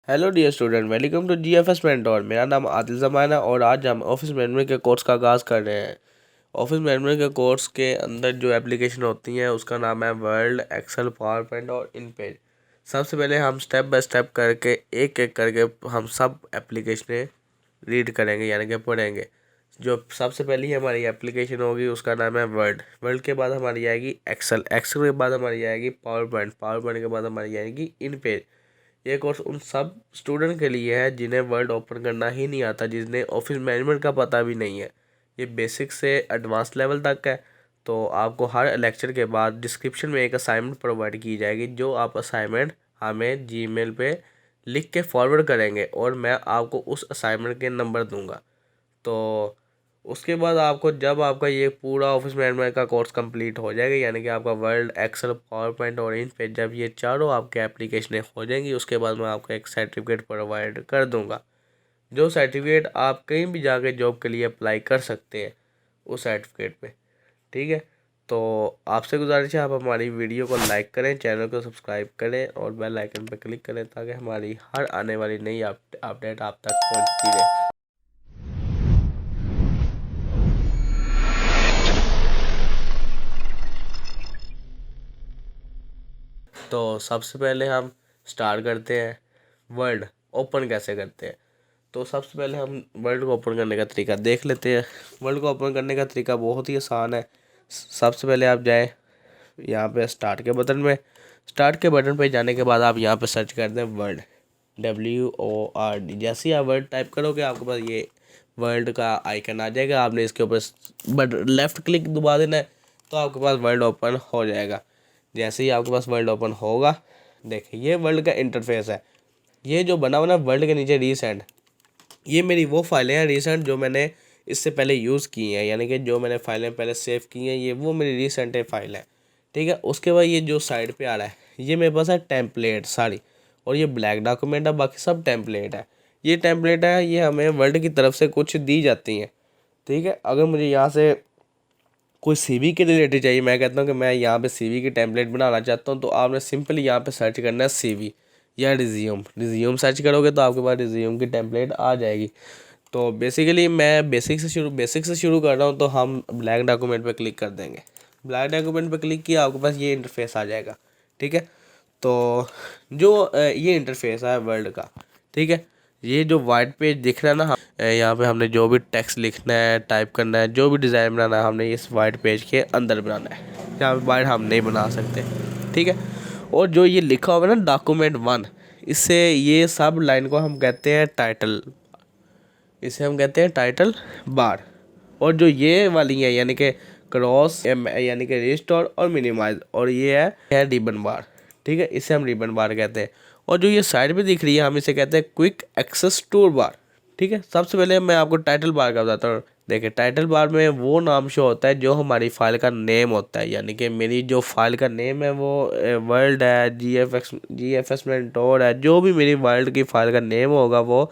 Hello dear student, welcome to GFS mentor. मेरा नाम आदिल जमान है और आज हम ऑफिस मैनेजमेंट के कोर्स का आगाज़ कर रहे हैं। ऑफिस मैनेजमेंट के कोर्स के अंदर जो एप्लीकेशन होती हैं उसका नाम है वर्ड, एक्सेल, पावर पॉइंट और इनपेज। सबसे पहले हम स्टेप बाय स्टेप करके एक एक करके हम सब एप्लीकेशनें रीड करेंगे यानी कि पढ़ेंगे। जो सबसे पहली हमारी एप्लीकेशन होगी उसका नाम है वर्ड। वर्ड के बाद हमारी आएगी एक्सेल। एक्सेल के बाद हमारी आएगी पावर पॉइंट। पावर पॉइंट के बाद हमारी आएगी इनपेज। ये कोर्स उन सब स्टूडेंट के लिए है जिन्हें वर्ड ओपन करना ही नहीं आता, जिन्हें ऑफिस मैनेजमेंट का पता भी नहीं है। ये बेसिक से एडवांस लेवल तक है। तो आपको हर लेक्चर के बाद डिस्क्रिप्शन में एक असाइनमेंट प्रोवाइड की जाएगी, जो आप असाइनमेंट हमें जीमेल पे लिख के फॉरवर्ड करेंगे और मैं आपको उस असाइनमेंट के नंबर दूंगा। तो उसके बाद आपको जब आपका ये पूरा ऑफिस मैनेजमेंट का कोर्स कंप्लीट हो जाएगा, यानी कि आपका वर्ड, एक्सेल, पावर पॉइंट और इन पे जब ये चारों आपके एप्लीकेशनें हो जाएंगी, उसके बाद मैं आपको एक सर्टिफिकेट प्रोवाइड कर दूंगा। जो सर्टिफिकेट आप कहीं भी जाके जॉब के लिए अप्लाई कर सकते हैं उस सर्टिफिकेट पे। ठीक है, तो आपसे गुजारिश है आप हमारी वीडियो को लाइक करें, चैनल को सब्सक्राइब करें और बेल आइकन पर क्लिक करें ताकि हमारी हर आने वाली नई अपडेट आप तक पहुँचती रहे। तो सबसे पहले हम स्टार्ट करते हैं वर्ड ओपन कैसे करते हैं। तो सबसे पहले हम वर्ड को ओपन करने का तरीका देख लेते हैं। वर्ड को ओपन करने का तरीका बहुत ही आसान है। सबसे पहले आप जाए यहाँ पे स्टार्ट के बटन में। स्टार्ट के बटन पे जाने के बाद आप यहाँ पे सर्च कर दें वर्ड, WORD। जैसे ही आप वर्ड टाइप करोगे आपके पास ये वर्ड का आइकन आ जाएगा। आपने इसके ऊपर लेफ़्ट क्लिक दबा देना है तो आपके पास वर्ड ओपन हो जाएगा। जैसे ही आपके पास वर्ड ओपन होगा, देखिए ये वर्ड का इंटरफेस है। ये जो बना हुआ ना वर्ड के नीचे रीसेंट, ये मेरी वो फाइलें हैं रीसेंट जो मैंने इससे पहले यूज़ की हैं, यानी कि जो मैंने फाइलें पहले सेव की हैं, ये वो मेरी रीसेंट फाइल है। ठीक है, उसके बाद ये जो साइड पे आ रहा है ये मेरे पास है टेम्पलेट सारी, और ये ब्लैक डॉक्यूमेंट है, बाकी सब टेम्पलेट है। ये टेम्पलेट है, ये हमें वर्ड की तरफ से कुछ दी जाती हैं। ठीक है, अगर मुझे यहाँ से कोई सीवी के रिलेटेड चाहिए, मैं कहता हूँ कि मैं यहाँ पे सीवी की टेम्पलेट बनाना चाहता हूँ, तो आपने सिंपली यहाँ पे सर्च करना है सीवी या रिज्यूम सर्च करोगे तो आपके पास रिज्यूम की टेम्पलेट आ जाएगी। तो बेसिकली मैं बेसिक से शुरू कर रहा हूँ, तो हम ब्लैक डॉक्यूमेंट पे क्लिक कर देंगे। ब्लैक डॉक्यूमेंट पे क्लिक किया, आपके पास ये इंटरफेस आ जाएगा। ठीक है, तो जो ये इंटरफेस है वर्ड का, ठीक है, ये जो वाइट पेज दिख रहा है ना, यहाँ पे हमने जो भी टेक्स्ट लिखना है, टाइप करना है, जो भी डिज़ाइन बनाना है, हमने इस वाइट पेज के अंदर बनाना है। यहाँ पे बाहर हम नहीं बना सकते। ठीक है, और जो ये लिखा हुआ है ना डॉक्यूमेंट 1, इससे ये सब लाइन को हम कहते हैं टाइटल। इसे हम कहते हैं टाइटल बार। और जो ये वाली है यानी कि क्रॉस यानी कि रिस्टोर और मिनिमाइज, और ये है रिबन बार। ठीक है, इसे हम रिबन बार कहते हैं। और जो ये साइड पे दिख रही है हम इसे कहते हैं क्विक एक्सेस टूल बार। ठीक है, सबसे पहले मैं आपको टाइटल बार का बताता हूँ। देखिए, टाइटल बार में वो नाम शो होता है जो हमारी फाइल का नेम होता है, यानी कि मेरी जो फाइल का नेम है वो वर्ल्ड है, जीएफएस मेंटोर है, जो भी मेरी वर्ल्ड की फाइल का नेम होगा वो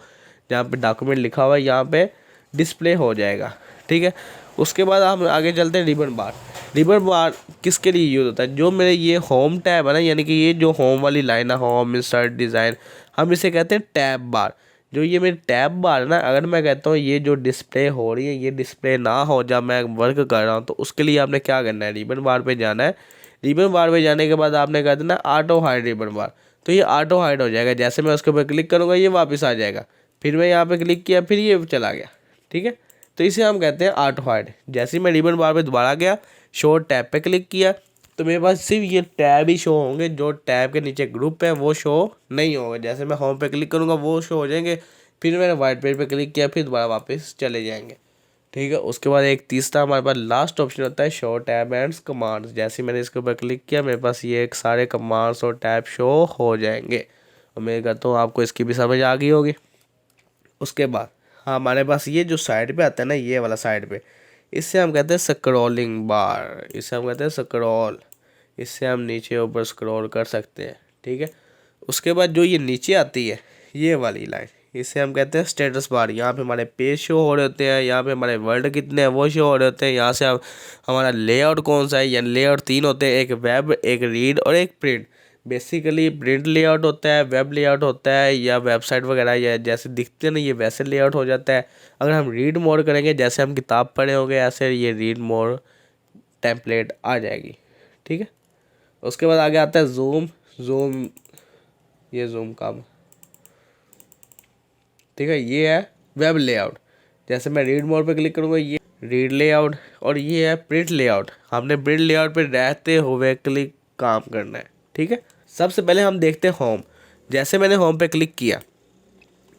जहाँ पे डॉक्यूमेंट लिखा हुआ है यहाँ पे डिस्प्ले हो जाएगा। ठीक है, उसके बाद हम आगे चलते हैं रिबन बार। रिबन बार किसके लिए यूज़ होता है? जो मेरे ये होम टैब है ना, यानी कि ये जो होम वाली लाइन है, होम, इंसर्ट, डिज़ाइन, हम इसे कहते हैं टैब बार। जो ये मेरी टैब बार है ना, अगर मैं कहता हूँ ये जो डिस्प्ले हो रही है ये डिस्प्ले ना हो जब मैं वर्क कर रहा हूँ, तो उसके लिए आपने क्या करना है, रिबन बार पे जाना है। रिबन बार पे जाने के बाद आपने कह देना ऑटो हाइड रिबन बार, तो ये ऑटो हाइड हो जाएगा। जैसे मैं उसके ऊपर क्लिक करूँगा ये वापस आ जाएगा, फिर मैं यहाँ पे क्लिक किया फिर ये चला गया। ठीक है, तो इसे हम कहते हैं ऑटो हाइड। जैसे ही मैं रिबन बार पे दोबारा गया, शो टैब पे क्लिक किया, तो मेरे पास सिर्फ ये टैब ही शो होंगे, जो टैब के नीचे ग्रुप है वो शो नहीं होगा। जैसे मैं होम पे क्लिक करूँगा वो शो हो जाएंगे, फिर मैंने वाइट पेज पे क्लिक किया फिर दोबारा वापस चले जाएंगे। ठीक है, उसके बाद एक तीसरा हमारे पास लास्ट ऑप्शन होता है शो टैब एंड कमांड्स। जैसे मैंने इसके ऊपर क्लिक किया मेरे पास ये एक सारे कमांड्स और टैब शो हो जाएंगे, और मैं कहता हूँ आपको इसकी भी समझ आ गई होगी। उसके बाद हाँ, हमारे पास ये जो साइड पे आता है ना, ये वाला साइड पे, इससे हम कहते हैं स्क्रॉलिंग बार। इसे हम कहते हैं स्क्रॉल, इससे हम नीचे ऊपर स्क्रॉल कर सकते हैं। ठीक है, उसके बाद जो ये नीचे आती है ये वाली लाइन, इसे हम कहते हैं स्टेटस बार। यहाँ पे हमारे पेज शो हो रहे होते हैं, यहाँ पे हमारे वर्ड कितने हैं वो शो हो रहे होते हैं। यहाँ से हम हमारा लेआउट कौन सा है, यानी लेआउट 3 होते हैं, एक वेब, एक रीड और एक प्रिंट। बेसिकली प्रिंट लेआउट होता है, वेब लेआउट होता है, या वेबसाइट वगैरह या जैसे दिखते हैं ना ये वैसे लेआउट हो जाता है। अगर हम रीड मोड करेंगे जैसे हम किताब पढ़े होंगे ऐसे ये रीड मोड टेम्पलेट आ जाएगी, ठीक है। उसके बाद आगे आता है जूम। ये जूम काम, ठीक है। ये है वेब लेआउट। जैसे मैं रीड मोड पे क्लिक करूँगा ये रीड लेआउट, और ये है प्रिंट लेआउट। हमने प्रिंट लेआउट पे रहते हुए क्लिक काम करना है, ठीक है। सबसे पहले हम देखते हैं होम। जैसे मैंने होम पे क्लिक किया,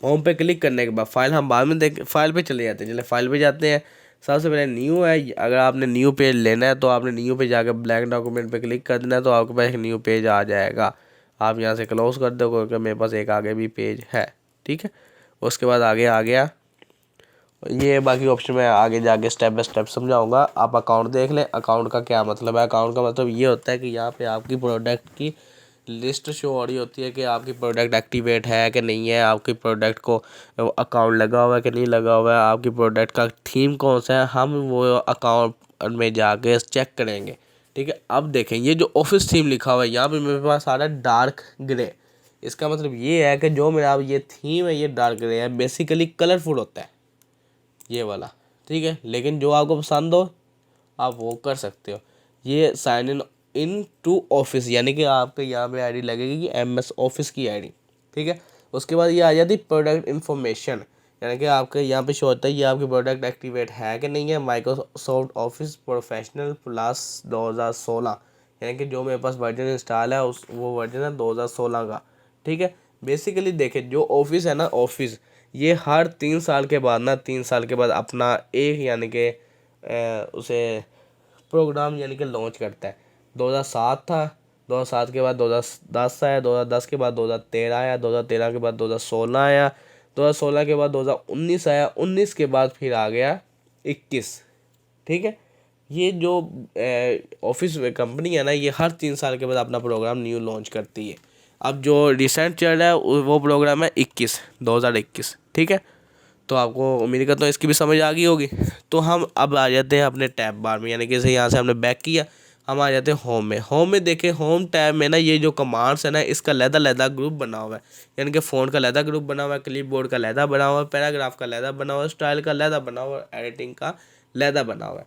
होम पे क्लिक करने के बाद फाइल हम बाद में देख फाइल पे चले जाते हैं। चले फाइल पे जाते हैं। सबसे पहले न्यू है। अगर आपने न्यू पेज लेना है तो आपने न्यू पे जाकर ब्लैंक डॉक्यूमेंट पे क्लिक कर देना है, तो आपके पास एक न्यू पेज आ जाएगा। आप यहाँ से क्लोज कर दो क्योंकि मेरे पास एक आगे भी पेज है, ठीक है। उसके बाद आगे आ गया ये बाकी ऑप्शन में आगे जाके स्टेप बाय स्टेप समझाऊंगा। आप अकाउंट देख लें। अकाउंट का क्या मतलब है? अकाउंट का मतलब ये होता है कि यहाँ पे आपकी प्रोडक्ट की लिस्ट शो हो रही होती है कि आपकी प्रोडक्ट एक्टिवेट है कि नहीं है, आपकी प्रोडक्ट को अकाउंट लगा हुआ है कि नहीं लगा हुआ है, आपकी प्रोडक्ट का थीम कौन सा है, हम वो अकाउंट में जाके चेक करेंगे, ठीक है। अब देखें ये जो ऑफिस थीम लिखा हुआ है यहाँ पे मेरे पास आ रहा है डार्क ग्रे। इसका मतलब ये है कि जो मेरा ये थीम है ये डार्क ग्रे है। बेसिकली कलरफुल होता है ये वाला, ठीक है। लेकिन जो आपको पसंद हो आप वो कर सकते हो। ये साइन इन टू ऑफिस यानी कि आपके यहाँ पे आईडी लगेगी कि MS ऑफिस की आईडी, ठीक है। उसके बाद ये आ जाती प्रोडक्ट इन्फॉर्मेशन, यानी कि आपके यहाँ पे शो होता है ये आपकी प्रोडक्ट एक्टिवेट है कि नहीं है। माइक्रोसॉफ्ट ऑफिस प्रोफेशनल प्लस 2016, यानी कि जो मेरे पास वर्जन इंस्टॉल है उस वो वर्जन है 2016 का, ठीक है। बेसिकली देखें जो ऑफिस है ना, ऑफिस ये हर 3 साल के बाद ना 3 साल के बाद अपना एक यानी कि उसे प्रोग्राम यानी कि लॉन्च करता है। 2007 था, 2007 के बाद 2010 आया, 2010 के बाद 2013 आया, 2013 के बाद 2016 आया, 2016 के बाद 2019 आया, 19 के बाद फिर आ गया 21, ठीक है। ये जो ऑफिस कंपनी है ना ये हर 3 साल के बाद अपना प्रोग्राम न्यू लॉन्च करती है। अब जो रिसेंट चल रहा है वो प्रोग्राम है 2021, ठीक है। तो आपको उम्मीद करता हूँ इसकी भी समझ आ गई होगी। तो हम अब आ जाते हैं अपने टैब बार में, यानी कि यहाँ से हमने बैक किया, हम आ जाते हैं होम में। होम में देखें होम टैब में ना ये जो कमांड्स है ना इसका लहदा ग्रुप बना हुआ है, यानी कि फ़ॉन्ट का लहदा ग्रुप बना हुआ है, क्लिप बोर्ड का लहदा बना हुआ है, पैराग्राफ का लहदा बना हुआ है, स्टाइल का लहदा बना हुआ है, एडिटिंग का लहदा बना हुआ है।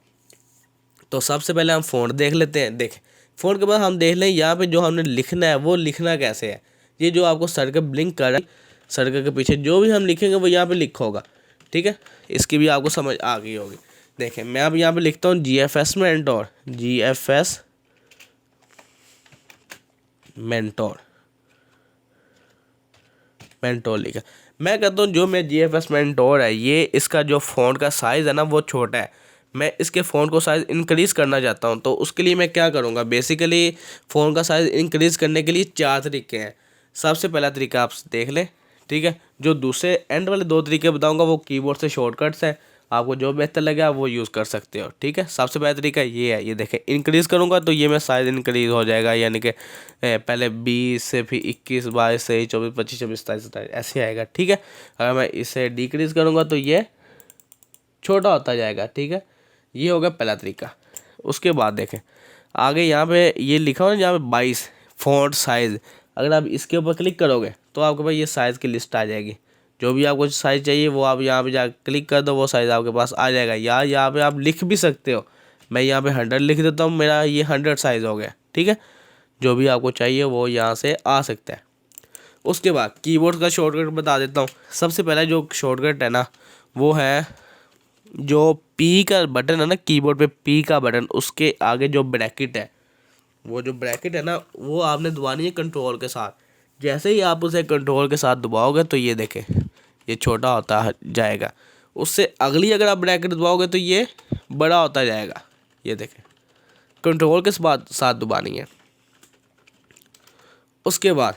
तो सबसे पहले हम फ़ॉन्ट देख लेते हैं। देखें फ़ॉन्ट के बाद हम देख लें यहाँ पे जो हमने लिखना है वो लिखना कैसे है। ये जो आपको सर्कल ब्लिंक कर रहा है, सर्कल के पीछे जो भी हम लिखेंगे वो यहाँ पे लिखा होगा, ठीक है। इसकी भी आपको समझ आ गई होगी। देखें मैं अब यहाँ पे लिखता हूँ GFS मेंटोर, GFS मेंटोर लिखा। मैं कहता हूँ जो मैं GFS मेंटोर है ये इसका जो फ़ॉन्ट का साइज़ है ना वो छोटा है। मैं इसके फ़ॉन्ट को साइज़ इंक्रीज़ करना चाहता हूँ, तो उसके लिए मैं क्या करूँगा? बेसिकली फ़ॉन्ट का साइज़ इंक्रीज़ करने के लिए 4 तरीके हैं। सबसे पहला तरीका आप देख लें, ठीक है। जो दूसरे एंड वाले 2 तरीके बताऊँगा वो कीबोर्ड से शॉर्टकट्स हैं, आपको जो बेहतर लगे आप वो यूज़ कर सकते हो, ठीक है। सबसे पहला तरीका ये है, ये देखें इंक्रीज़ करूँगा तो ये मैं साइज़ इंक्रीज़ हो जाएगा, यानी कि पहले 20 से फिर 21, 22, 23, 24, 25, 26, 27, 27 ऐसे आएगा, ठीक है। अगर मैं इसे डिक्रीज़ करूँगा तो ये छोटा होता जाएगा, ठीक है। ये होगा पहला तरीका। उसके बाद देखें आगे यहाँ पे ये लिखा हुआ है यहाँ पे 22 फ़ॉन्ट साइज़, अगर आप इसके ऊपर क्लिक करोगे तो आपके पास ये साइज़ की लिस्ट आ जाएगी। जो भी आपको साइज़ चाहिए वो आप यहाँ पे जाकर क्लिक कर दो, वो साइज़ आपके पास आ जाएगा। या यहाँ पे आप लिख भी सकते हो, मैं यहाँ पे 100 लिख देता हूँ, मेरा ये 100 साइज़ हो गया, ठीक है। जो भी आपको चाहिए वो यहाँ से आ सकता है। उसके बाद कीबोर्ड का शॉर्टकट बता देता हूँ। सबसे पहला जो शॉर्टकट है ना वो है जो P का बटन है ना, कीबोर्ड पे P का बटन, उसके आगे जो ब्रैकेट है, वो जो ब्रैकेट है ना वो आपने दबानी है कंट्रोल के साथ। जैसे ही आप उसे कंट्रोल के साथ दबाओगे तो ये देखें ये छोटा होता जाएगा। उससे अगली अगर आप ब्रैकेट दबाओगे तो ये बड़ा होता जाएगा। ये देखें कंट्रोल के साथ दबानी है। उसके बाद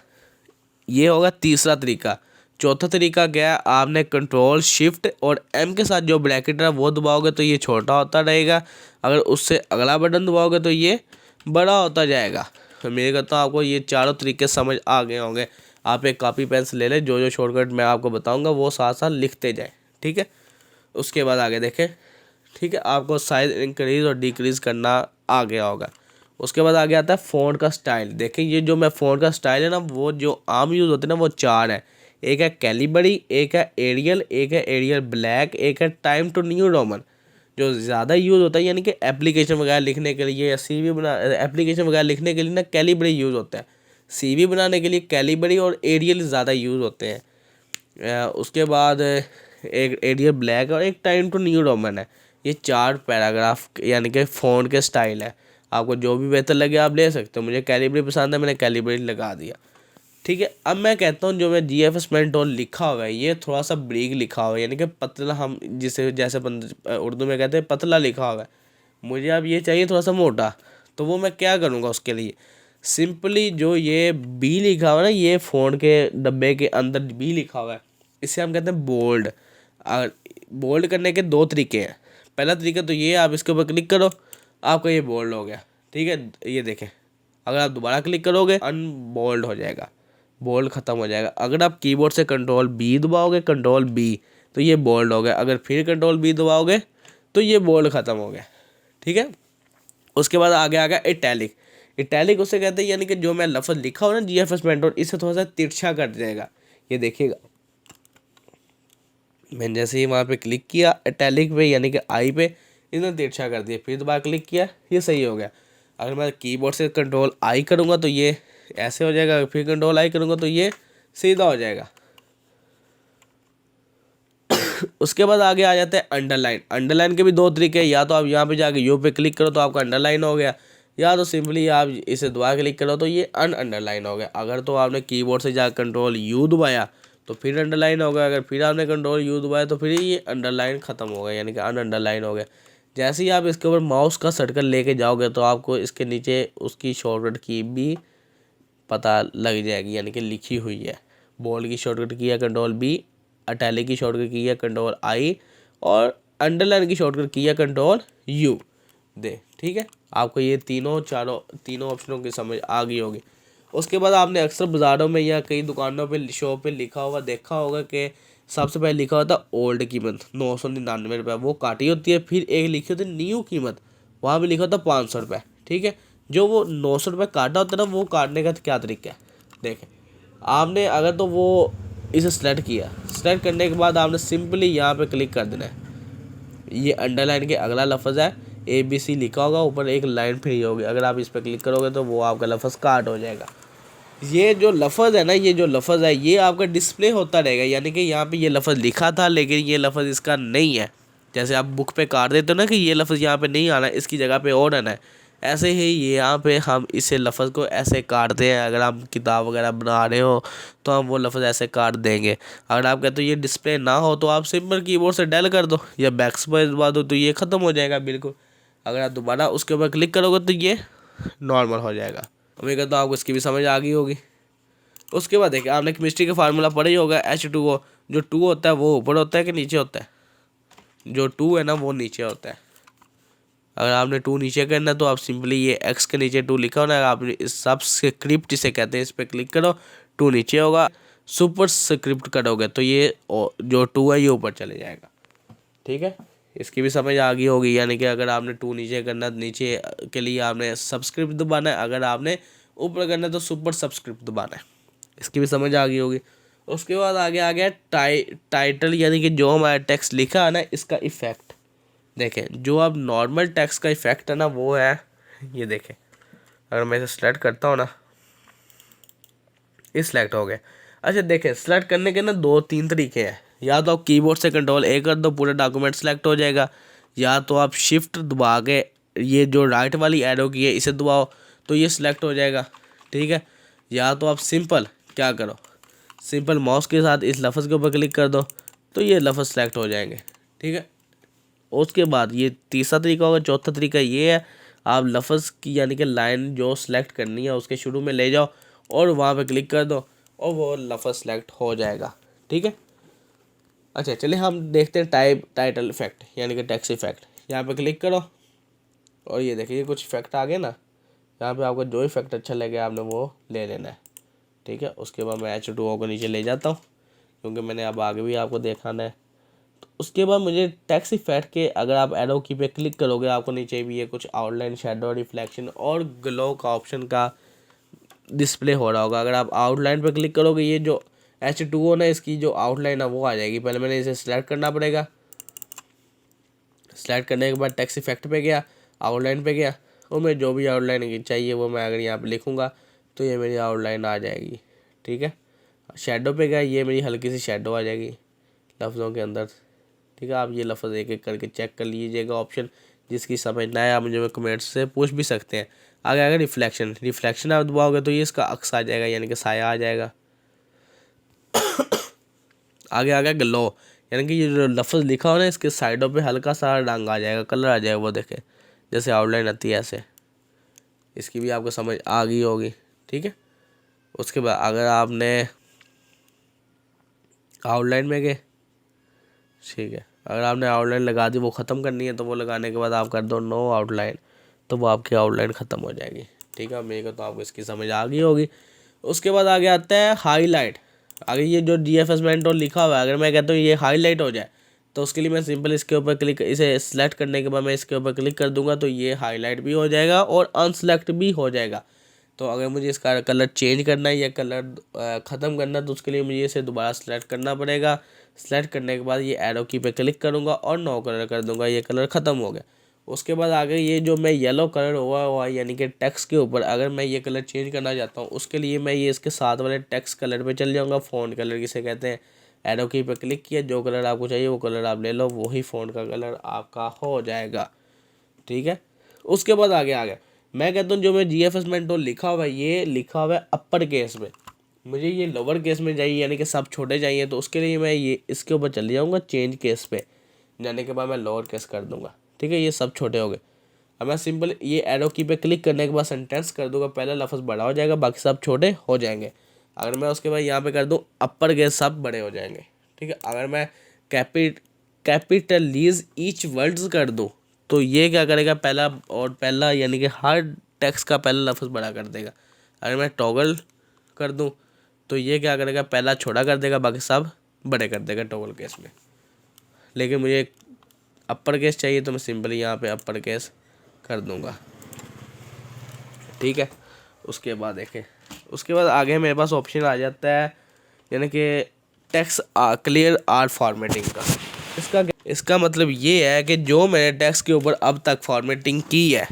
ये होगा तीसरा तरीका। चौथा तरीका क्या है? आपने कंट्रोल शिफ्ट और M के साथ जो ब्रैकेट है वो दबाओगे तो ये छोटा होता रहेगा, अगर उससे अगला बटन दबाओगे तो ये बड़ा होता जाएगा। मेरे कहता हूँ आपको ये चारों तरीके समझ आ गए होंगे। आप एक कॉपी पेंसिल ले लें, जो जो शॉर्टकट मैं आपको बताऊंगा वो साथ साथ लिखते जाए, ठीक है। उसके बाद आगे देखें, ठीक है, आपको साइज़ इंक्रीज़ और डिक्रीज़ करना आ गया होगा। उसके बाद आगे आता है फ़ॉन्ट का स्टाइल। देखिए ये जो मैं फ़ॉन्ट का स्टाइल है ना, वो जो आम यूज़ होते हैं ना वो 4 है। एक है कैलिबरी, एक है एरियल, एक है एरियल ब्लैक, एक है टाइम टू न्यू रोमन। जो ज़्यादा यूज़ होता है यानी कि एप्लीकेशन वगैरह लिखने के लिए या सीवी बना एप्लीकेशन वगैरह लिखने के लिए ना कैलिबरी यूज़ होता है। सीवी बनाने के लिए कैलिबरी और एरियल ज़्यादा यूज़ होते हैं। उसके बाद एक एरियल ब्लैक और एक टाइम टू न्यू रोमन है। ये 4 पैराग्राफ यानी कि फ़ॉन्ट के स्टाइल है। आपको जो भी बेहतर लगे आप ले सकते हो। मुझे कैलिबरी पसंद है, मैंने कैलिबरी लगा दिया। ठीक है, अब मैं कहता हूँ जो मैं GFS पेंटोल लिखा हुआ है ये थोड़ा सा ब्रीक लिखा हुआ है, यानी कि पतला, हम जिसे जैसे उर्दू में कहते हैं पतला लिखा हुआ है। मुझे अब ये चाहिए थोड़ा सा मोटा, तो वो मैं क्या करूँगा उसके लिए, सिंपली जो ये बी लिखा हुआ है ना, ये फ़ॉन्ट के डब्बे के अंदर बी लिखा हुआ है, इसे हम कहते हैं बोल्ड। बोल्ड करने के 2 तरीके हैं। पहला तरीका तो ये, आप इसके ऊपर क्लिक करो, आपका ये बोल्ड हो गया। ठीक है, ये देखें, अगर आप दोबारा क्लिक करोगे अनबोल्ड हो जाएगा, बोल्ड ख़त्म हो जाएगा। अगर आप कीबोर्ड से कंट्रोल बी दबाओगे, कंट्रोल बी, तो ये बोल्ड हो गया। अगर फिर कंट्रोल बी दबाओगे तो ये बोल्ड ख़त्म हो गया। ठीक है, उसके बाद आगे आ गया इटैलिक। इटैलिक उसे कहते हैं यानी कि जो मैं लफ्ज़ लिखा हो ना GFS पेंटोल, इससे थोड़ा सा तिरछा कर जाएगा। ये देखिएगा, मैंने जैसे ही वहाँ पे क्लिक किया इटैलिक पे यानी कि आई पे, इसने तिरछा कर दिया, फिर दोबारा क्लिक किया, ये सही हो गया। अगर मैं कीबोर्ड से कंट्रोल आई करूँगा तो ये ऐसे हो जाएगा, फिर कंट्रोल आई करूँगा तो ये सीधा हो जाएगा। उसके बाद आगे आ जाता है अंडरलाइन। अंडरलाइन के भी 2 तरीके हैं, या तो आप यहाँ पे जाके यू पे क्लिक करो तो आपका अंडरलाइन हो गया, या तो सिंपली आप इसे दोबारा क्लिक करो तो ये अंडरलाइन हो गया। अगर तो आपने कीबोर्ड से जाकर कंट्रोल यू दबाया तो फिर अंडरलाइन हो गया, अगर फिर आपने कंट्रोल यू दबाया तो फिर ये अंडरलाइन ख़त्म हो गया, यानी कि अंडरलाइन हो गया। जैसे ही आप इसके ऊपर माउस का सर्कल लेके जाओगे तो आपको इसके नीचे उसकी शॉर्टकट की भी पता लग जाएगी, यानी कि लिखी हुई है। बोल्ड की शॉर्टकट की है कंट्रोल बी, इटैलिक की शॉर्टकट की है कंट्रोल आई, और अंडरलाइन की शॉर्टकट की है कंट्रोल यू दे। ठीक है, आपको ये तीनों ऑप्शनों की समझ आ गई होगी। उसके बाद आपने अक्सर बाज़ारों में या कई दुकानों पे शॉप पे लिखा हुआ देखा होगा कि सबसे पहले लिखा होता है ओल्ड कीमत 999 रुपये, वो काटी होती है। फिर एक लिखी होती है न्यू कीमत, वहाँ भी लिखा होता है 500 रुपये। ठीक है, जो वो 900 रुपये काटा होता है ना, वो काटने का क्या तरीका है देखें। आपने अगर तो वो इसे सेलेक्ट किया, सेलेक्ट करने के बाद आपने सिंपली यहाँ पे क्लिक कर देना है। ये अंडरलाइन के अगला लफ्ज़ है, ABC लिखा होगा, ऊपर एक लाइन फिर होगी, अगर आप इस पर क्लिक करोगे तो वो आपका लफ्ज़ काट हो जाएगा। ये जो लफ्ज़ है ना, ये जो लफ्ज़ है ये आपका डिस्प्ले होता रहेगा, यानी कि यहाँ पे ये लफ्ज़ लिखा था लेकिन ये लफ्ज़ इसका नहीं है। जैसे आप बुक पे काट देते हो ना कि ये लफ्ज़ यहाँ पे नहीं आना है, इसकी जगह पे और आना है, ऐसे ही ये यहाँ पे हम इसे लफ्ज़ को ऐसे काटते हैं। अगर आप किताब वगैरह बना रहे हो तो हम वो लफ्ज़ ऐसे काट देंगे। अगर आप कहते हो ये डिस्प्ले ना हो तो आप सिंपल कीबोर्ड से डेल कर दो या बैक स्पेस दबा दो तो ये ख़त्म हो जाएगा बिल्कुल। अगर आप दोबारा उसके ऊपर क्लिक करोगे तो ये नॉर्मल हो जाएगा। उम्मीद करता हूँ आपको इसकी भी समझ आ गई होगी। उसके बाद देखिए, आपने केमिस्ट्री का फार्मूला पढ़ा ही होगा, H2O। जो 2 होता है वो ऊपर होता है कि नीचे होता है, जो 2 है ना वो नीचे होता है। अगर आपने 2 नीचे करना है तो आप सिंपली ये X के नीचे 2 लिखा होना है, आपने इस सबस्क्रिप्ट जिसे कहते हैं इस पर क्लिक करो, 2 नीचे होगा, सुपर स्क्रिप्ट करोगे तो ये जो 2 है ये ऊपर चले जाएगा। ठीक है, इसकी भी समझ आ गई होगी, यानी कि अगर आपने 2 नीचे करना है, नीचे के लिए आपने सबस्क्रिप्ट दबाना है, अगर आपने ऊपर करना है तो सुपर सबस्क्रिप्ट दबाना है। इसकी भी समझ आ गई होगी। उसके बाद आगे आ गया टाइटल, यानी कि जो हमारा टेक्स्ट लिखा है ना इसका इफ़ेक्ट। देखें, जो अब नॉर्मल टेक्स्ट का इफ़ेक्ट है ना वो है ये देखें। अगर मैं इसे सेलेक्ट करता हूँ ना, ये सिलेक्ट हो गया। अच्छा देखें, सेलेक्ट करने के ना 2-3 तरीके हैं, या तो आप कीबोर्ड से कंट्रोल A कर दो, पूरा डॉक्यूमेंट सेलेक्ट हो जाएगा, या तो आप शिफ्ट दबा के ये जो राइट वाली एरो की है इसे दबाओ तो ये सिलेक्ट हो जाएगा। ठीक है, या तो आप सिंपल क्या करो, सिंपल माउस के साथ इस लफ्ज़ के ऊपर क्लिक कर दो तो ये लफ्ज़ सेलेक्ट हो जाएंगे। ठीक है, उसके बाद ये तीसरा तरीका होगा। चौथा तरीका ये है, आप लफ्ज़ की यानी कि लाइन जो सेलेक्ट करनी है उसके शुरू में ले जाओ और वहाँ पे क्लिक कर दो और वो लफ्ज़ सेलेक्ट हो जाएगा। ठीक है, अच्छा चलिए हम देखते हैं टाइटल इफेक्ट यानी कि टेक्स्ट इफेक्ट। यहाँ पे क्लिक करो और ये देखिए कुछ इफेक्ट आ गए ना, यहाँ पे आपको जो इफेक्ट अच्छा लगे आपने वो ले लेना है। ठीक है, उसके बाद मैं H2O को नीचे ले जाता हूँ क्योंकि मैंने अब आगे भी आपको दिखाना है। तो उसके बाद मुझे टेक्स्ट इफेक्ट के अगर आप एरो की पे क्लिक करोगे आपको नीचे भी ये कुछ आउटलाइन, शेडो, रिफ्लेक्शन और ग्लो का ऑप्शन का डिस्प्ले हो रहा होगा। अगर आप आउटलाइन पे क्लिक करोगे ये जो H2O ना इसकी जो आउटलाइन है वो आ जाएगी। पहले मैंने इसे सिलेक्ट करना पड़ेगा। सिलेक्ट करने के बाद टेक्स्ट इफेक्ट पे गया, आउटलाइन पे गया और मैं जो भी आउटलाइन चाहिए वो मैं अगर यहाँ पे लिखूँगा तो ये मेरी आउटलाइन आ जाएगी। ठीक है, शेडो पे गया, ये मेरी हल्की सी शेडो आ जाएगी लफ्ज़ों के अंदर। ठीक है, आप ये लफ्ज़ एक एक करके चेक कर लीजिएगा ऑप्शन, जिसकी समझ ना आए आप मुझे कमेंट्स से पूछ भी सकते हैं। आगे आगे रिफ्लेक्शन आप दबाओगे तो ये इसका अक्स आ जाएगा, यानी कि साया आ जाएगा। आगे आगे ग्लो, यानी कि ये जो लफ्ज़ लिखा हो ना इसके साइडों पे हल्का सा रंग आ जाएगा, कलर आ जाएगा, वो देखें जैसे आउटलाइन आती है ऐसे। इसकी भी आपको समझ आ गई होगी। ठीक है, उसके बाद अगर आपने आउटलाइन में गए, ठीक है, अगर आपने आउटलाइन लगा दी वो ख़त्म करनी है तो वो लगाने के बाद आप कर दो नो आउटलाइन, तो वो आपकी आउटलाइन ख़त्म हो जाएगी। ठीक है, मेरे को तो आपको इसकी समझ आ गई होगी। उसके बाद आगे आता है हाईलाइट। आगे ये जो GFS मेंटोर लिखा हुआ है, अगर मैं कहता हूँ ये हाईलाइट हो जाए तो उसके लिए मैं सिंपल इसके ऊपर क्लिक, इसे सेलेक्ट करने के बाद मैं इसके ऊपर क्लिक कर दूंगा तो ये हाईलाइट भी हो जाएगा और अनसेलेक्ट भी हो जाएगा। तो अगर मुझे इसका कलर चेंज करना है या कलर ख़त्म करना है तो उसके लिए मुझे इसे दोबारा सेलेक्ट करना पड़ेगा। सेलेक्ट करने के बाद ये एरो की पे क्लिक करूँगा और नो कलर कर दूँगा, ये कलर ख़त्म हो गया। उसके बाद आगे ये जो मैं येलो कलर हुआ यानी कि टेक्स्ट के ऊपर अगर मैं ये कलर चेंज करना चाहता हूँ उसके लिए मैं ये इसके साथ वाले टेक्स्ट कलर पे चल जाऊँगा। फ़ॉन्ट कलर किसे कहते हैं, एरो की पे क्लिक किया, जो कलर आपको चाहिए वो कलर आप ले लो, वही फ़ॉन्ट का कलर आपका हो जाएगा। ठीक है, उसके बाद आगे मैं कहता हूँ जो मैं GFS मेंटोर लिखा हुआ है ये लिखा हुआ है अपर केस में, मुझे ये लोअर केस में चाहिए यानी कि सब छोटे चाहिए, तो उसके लिए मैं ये इसके ऊपर चले जाऊँगा चेंज केस पे, जाने के बाद मैं लोअर केस कर दूँगा। ठीक है, ये सब छोटे हो गए। अब मैं सिंपल ये एरो की पे क्लिक करने के बाद सेंटेंस कर दूँगा, पहला लफ्ज़ बड़ा हो जाएगा, बाकी सब छोटे हो जाएंगे। अगर मैं उसके बाद यहाँ पे कर दूँ अपर केस, सब बड़े हो जाएंगे। ठीक है, अगर मैं कैपिटलीज ईच वर्ड्स कर दूँ तो ये क्या करेगा, पहला यानी कि हर टेक्स्ट का पहला लफ्ज़ बड़ा कर देगा। अगर मैं टॉगल कर दूं तो ये क्या करेगा, पहला छोटा कर देगा, बाकी सब बड़े कर देगा टॉगल केस में। लेकिन मुझे अपर केस चाहिए तो मैं सिंपली यहाँ पे अपर केस कर दूंगा। ठीक है, उसके बाद देखें, उसके बाद आगे मेरे पास ऑप्शन आ जाता है यानी कि टेक्स्ट क्लियर आर फॉर्मेटिंग का। इसका मतलब ये है कि जो मैंने टेक्स्ट के ऊपर अब तक फॉर्मेटिंग की है,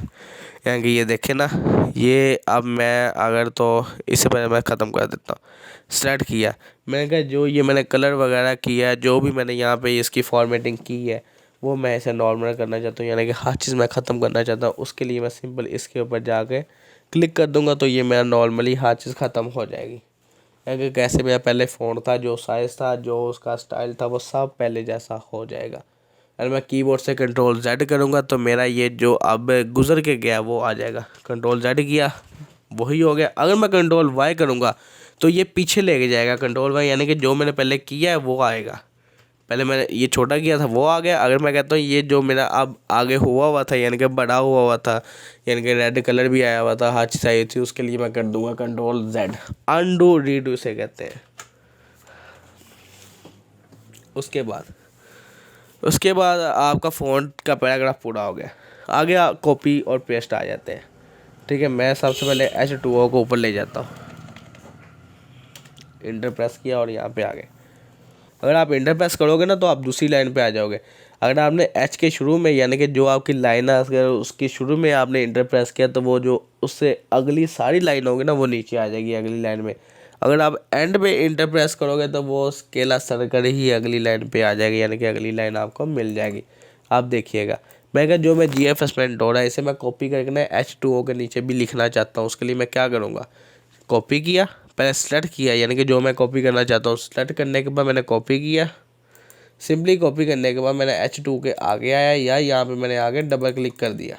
यानी कि ये देखें ना, ये अब मैं अगर तो इससे पहले मैं ख़त्म कर देता हूँ। सेलेक्ट किया, मैंने कहा जो ये मैंने कलर वगैरह किया है, जो भी मैंने यहाँ पे इसकी फॉर्मेटिंग की है वो मैं इसे नॉर्मल करना चाहता हूँ, यानी कि हर चीज़ मैं ख़त्म करना चाहता हूँ। उसके लिए मैं सिंपल इसके ऊपर जाके क्लिक कर दूँगा तो ये मेरा नॉर्मली हर चीज़ ख़त्म हो जाएगी। यानी कि कैसे मेरा पहले फ़ॉन्ट था, जो साइज़ था, जो उसका स्टाइल था, वो सब पहले जैसा हो जाएगा। अगर मैं कीबोर्ड से कंट्रोल Z करूँगा तो मेरा ये जो अब गुजर के गया वो आ जाएगा। कंट्रोल Z किया वही हो गया। अगर मैं कंट्रोल Y करूँगा तो ये पीछे लेके जाएगा कंट्रोल Y, यानी कि जो मैंने पहले किया है वो आएगा। पहले मैंने ये छोटा किया था वो आ गया। अगर मैं कहता हूँ ये जो मेरा अब आगे हुआ था यानी कि बड़ा हुआ था, यानी कि रेड कलर भी आया हुआ था, हर चीज़ आई थी, उसके लिए मैं कर दूँगा कंट्रोल Z, अनडू रीडू से कहते हैं। उसके बाद आपका फ़ॉन्ट का पैराग्राफ पूरा हो गया। आगे कॉपी और पेस्ट आ जाते हैं। ठीक है, मैं सबसे पहले H2O को ऊपर ले जाता हूँ, इंटर प्रेस किया और यहाँ पे आ गए। अगर आप इंटर प्रेस करोगे ना तो आप दूसरी लाइन पे आ जाओगे। अगर आपने H के शुरू में यानी कि जो आपकी लाइन है अगर उसके शुरू में आपने इंटर प्रेस किया तो वो जो उससे अगली सारी लाइन होगी ना वो नीचे आ जाएगी अगली लाइन में। अगर आप एंड पे इंटर प्रेस करोगे तो वो स्केल सर कर ही अगली लाइन पे आ जाएगी, यानी कि अगली लाइन आपको मिल जाएगी। आप देखिएगा, मैं अगर जो मैं GFS मेंटोर है इसे मैं कॉपी करके ना H2O के नीचे भी लिखना चाहता हूँ। उसके लिए मैं क्या करूँगा, कॉपी किया, पहले सेलेक्ट किया, यानी कि जो मैं कॉपी करना चाहता हूँ सेलेक्ट करने के बाद मैंने कॉपी किया। सिंपली कॉपी करने के बाद मैंने H2 के आगे आया या यहाँ पे मैंने आगे डबल क्लिक कर दिया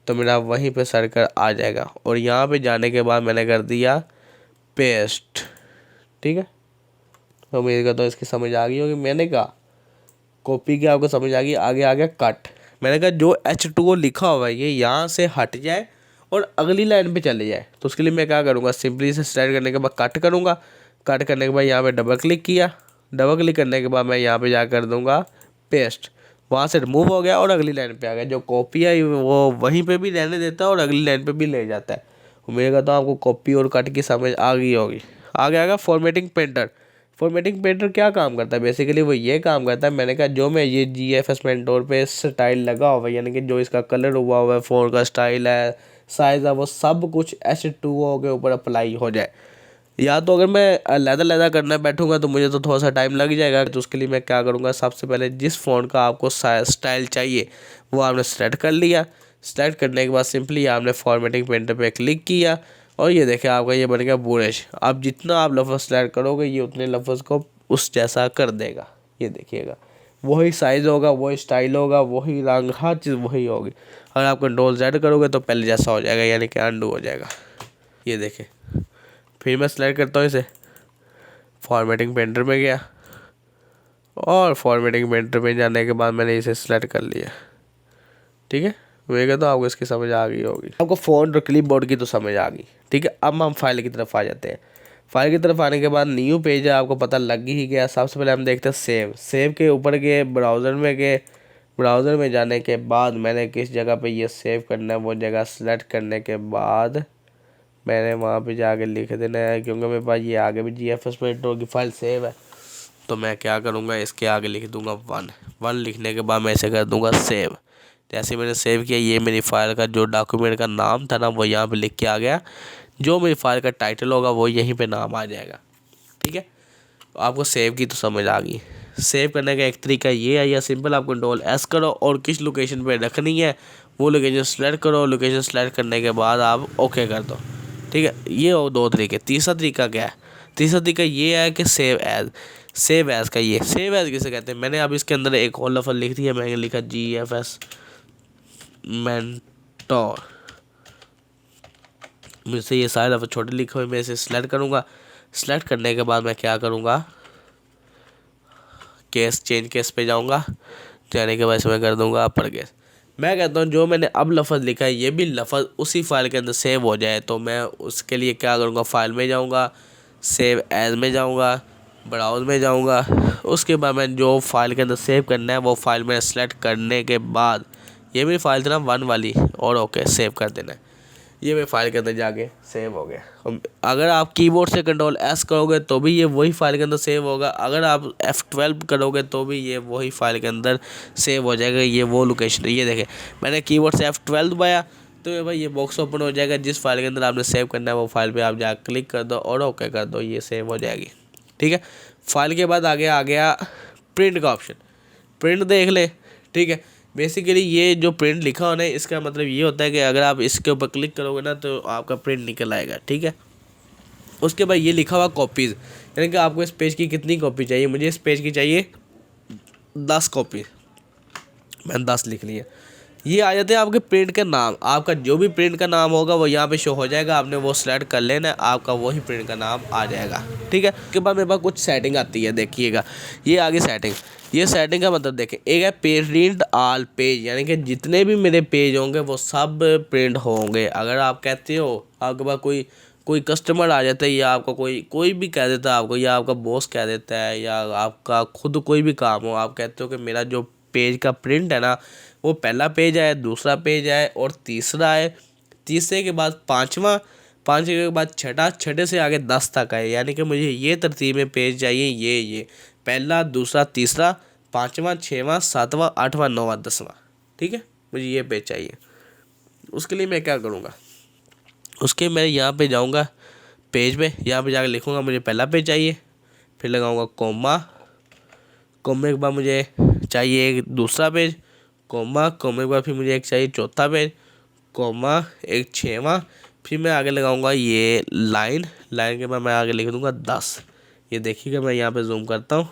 तो मेरा वहीं पे सर्कल आ जाएगा। और यहाँ पे जाने के बाद मैंने कर दिया पेस्ट। ठीक है, तो मेरे को तो इसकी समझ आ गई होगी। मैंने कहा कॉपी किया, आपको समझ आ गई। आगे आ गया कट, मैंने कहा जो H2O लिखा हुआ है ये यहाँ से हट जाए और अगली लाइन पे चले जाए, तो उसके लिए मैं क्या करूँगा, सिंपली इसे सेलेक्ट करने के बाद कट करूँगा। कट करने के बाद यहाँ पे डबल क्लिक किया, डबल क्लिक करने के बाद मैं यहाँ पे जा कर दूँगा पेस्ट, वहाँ से रिमूव हो गया और अगली लाइन पे आ गया। जो कॉपी है वो वहीं पे भी रहने देता है और अगली लाइन पे भी ले जाता है। उम्मीद करता हूँ आपको कॉपी और कट की समझ आ गई होगी। आगे आएगा फॉर्मेटिंग पेंटर। फॉर्मेटिंग पेंटर क्या काम करता है? बेसिकली वो ये काम करता है, मैंने कहा जो मैं ये GFS पेंटोर पे स्टाइल लगा हुआ है, यानी कि जो इसका कलर हुआ है, फ़ोन का स्टाइल है, साइज़ है, वो सब कुछ H2O के ऊपर अप्लाई हो जाए। या तो अगर मैं अलग-अलग करना बैठूंगा तो मुझे तो थोड़ा सा टाइम लग जाएगा। तो उसके लिए मैं क्या करूँगा, सबसे पहले जिस फ़ोन का आपको स्टाइल चाहिए वो आपने सेलेक्ट कर लिया। सेलेक्ट करने के बाद सिंपली आपने फॉर्मेटिंग पेंटर पे क्लिक किया और ये देखिए आपका ये बन गया बुरश। अब जितना आप लफ्ज़ सेलेक्ट करोगे ये उतने लफ्ज़ को उस जैसा कर देगा। ये देखिएगा वही साइज़ होगा, वही स्टाइल होगा, वही रंग, हर चीज़ वही होगी। अगर आप Ctrl Z करोगे तो पहले जैसा हो जाएगा, यानी कि अंडू हो जाएगा। ये देखें, फिर मैं सेलेक्ट करता हूँ इसे, फॉर्मेटिंग पेंटर में गया और फॉर्मेटिंग पेंटर में जाने के बाद मैंने इसे सेलेक्ट कर लिया। ठीक है, वेगा तो आपको इसकी समझ आ गई होगी। आपको फ़ोन और क्लिपबोर्ड की तो समझ आ गई। ठीक है, अब हम फाइल की तरफ आ जाते हैं। फाइल की तरफ आने के बाद न्यू पेज है, आपको पता लग ही गया। सबसे पहले हम देखते हैं सेव के ऊपर के ब्राउज़र में गए। ब्राउज़र में जाने के बाद मैंने किस जगह पे ये सेव करना है वो जगह सेलेक्ट करने के बाद मैंने वहाँ पे जाके लिख देना है, क्योंकि मेरे पास ये आगे भी GFS पेंटर की फाइल सेव है। तो मैं क्या करूँगा, इसके आगे लिख दूँगा 1 लिखने के बाद मैं इसे कर दूँगा सेव। जैसे मैंने सेव किया, ये मेरी फ़ाइल का जो डॉक्यूमेंट का नाम था ना वो यहाँ पे लिख के आ गया। जो मेरी फ़ाइल का टाइटल होगा वो यहीं पे नाम आ जाएगा। ठीक है, तो आपको सेव की तो समझ आ गई। सेव करने का एक तरीका ये है, या सिंपल आप Ctrl+S करो और किस लोकेशन पे रखनी है वो लोकेशन सेलेक्ट करो। लोकेशन सेलेक्ट करने के बाद आप ओके कर दो। ठीक है, ये हो 2 तरीके। तीसरा तरीका क्या है? तीसरा तरीका ये है कि सेव एज़ का, ये सेव एज़ किसे कहते हैं? मैंने अब इसके अंदर एक और लफ्ज़ लिख दिया। मैंने लिखा GFS मेंटोर। मुझसे ये सारे लफ्ज़ छोटे लिखे हुए, मैं इसे सेलेक्ट करूँगा। सेलेक्ट करने के बाद मैं क्या करूँगा, चेंज केस पे जाऊँगा। जाने के बाद इसमें कर दूँगा अपर केस। मैं कहता हूँ जो मैंने अब लफ्ज़ लिखा है ये भी लफ्ज़ उसी फाइल के अंदर सेव हो जाए। तो मैं उसके लिए क्या करूँगा, फाइल में जाऊँगा, सेव एज़ में जाऊँगा, ब्राउज़ में जाऊँगा। उसके बाद मैं जो फाइल के अंदर सेव करना है वो फाइल में सेलेक्ट करने के बाद, ये मेरी फाइल थी ना 1 वाली, और ओके सेव कर देना है। ये मेरे फाइल के अंदर जाके सेव हो गया। अगर आप कीबोर्ड से Ctrl+S करोगे तो भी ये वही फाइल के अंदर सेव होगा। अगर आप F12 करोगे तो भी ये वही फाइल के अंदर सेव हो जाएगा। ये वो लोकेशन है। ये देखें, मैंने कीबोर्ड से F12 दबाया तो ये भाई ये बॉक्स ओपन हो जाएगा। जिस फाइल के अंदर आपने सेव करना है वो फाइल पे आप जाकर क्लिक कर दो और ओके कर दो, ये सेव हो जाएगी। ठीक है, फाइल के बाद आगे आ गया प्रिंट का ऑप्शन। प्रिंट देख ले। ठीक है, बेसिकली ये जो प्रिंट लिखा होना है इसका मतलब ये होता है कि अगर आप इसके ऊपर क्लिक करोगे ना तो आपका प्रिंट निकल आएगा। ठीक है, उसके बाद ये लिखा हुआ कॉपीज़, यानी कि आपको इस पेज की कितनी कॉपी चाहिए। मुझे इस पेज की चाहिए 10 कॉपी। मैंने 10 लिख लिया। ये आ जाते हैं आपके प्रिंट का नाम। आपका जो भी प्रिंट का नाम होगा वो यहाँ पे शो हो जाएगा। आपने वो सेलेक्ट कर लेना है, आपका वही प्रिंट का नाम आ जाएगा। ठीक है, उसके बाद मेरे पास कुछ सेटिंग आती है। देखिएगा, ये आगे सेटिंग। ये सेटिंग का मतलब देखें, एक है प्रिंट ऑल पेज, यानी कि जितने भी मेरे पेज होंगे वो सब प्रिंट होंगे। अगर आप कहते हो आपके पास कोई कस्टमर आ जाता है, या आपका कोई भी कह देता है आपको, या आपका बॉस कह देता है, या आपका खुद कोई भी काम हो, आप कहते हो कि मेरा जो पेज का प्रिंट है ना वो पहला पेज है, दूसरा पेज है और तीसरा है, तीसरे के बाद पाँचवा, पाँचवें के बाद छठा, छठे से आगे 10 तक है। यानी कि मुझे ये तरतीब में पेज चाहिए, ये पहला, दूसरा, तीसरा, पाँचवा, छठवां, सातवां, आठवां, नौवां, 10वां। ठीक है, मुझे ये पेज चाहिए। उसके लिए मैं क्या करूँगा, उसके मैं यहाँ पे जाऊँगा पेज पे, यहाँ पे जाकर लिखूँगा मुझे पहला पेज चाहिए, फिर लगाऊँगा कोमा के बाद मुझे चाहिए एक दूसरा पेज, कोमा के बाद फिर मुझे एक चाहिए चौथा पेज, कोमा एक 6वां, फिर मैं आगे लगाऊंगा ये लाइन के बाद मैं आगे लिख दूंगा 10। ये देखिएगा, मैं यहाँ पे जूम करता हूँ।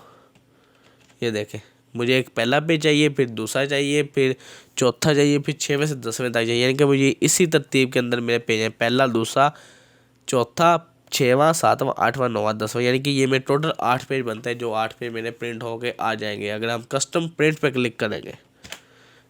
ये देखें, मुझे एक पहला पेज चाहिए, फिर दूसरा चाहिए, फिर चौथा चाहिए, फिर 6वें से 10वें तक चाहिए। यानी कि मुझे इसी तरतीब के अंदर मेरे पेज हैं, पहला, दूसरा, चौथा, 6वां, 7वां, 8वां, 9वां, 10वां। यानी कि ये मेरे टोटल 8 पेज बनते हैं, जो 8 पेज मेरे प्रिंट होके आ जाएंगे। अगर हम कस्टम प्रिंट पे क्लिक करेंगे,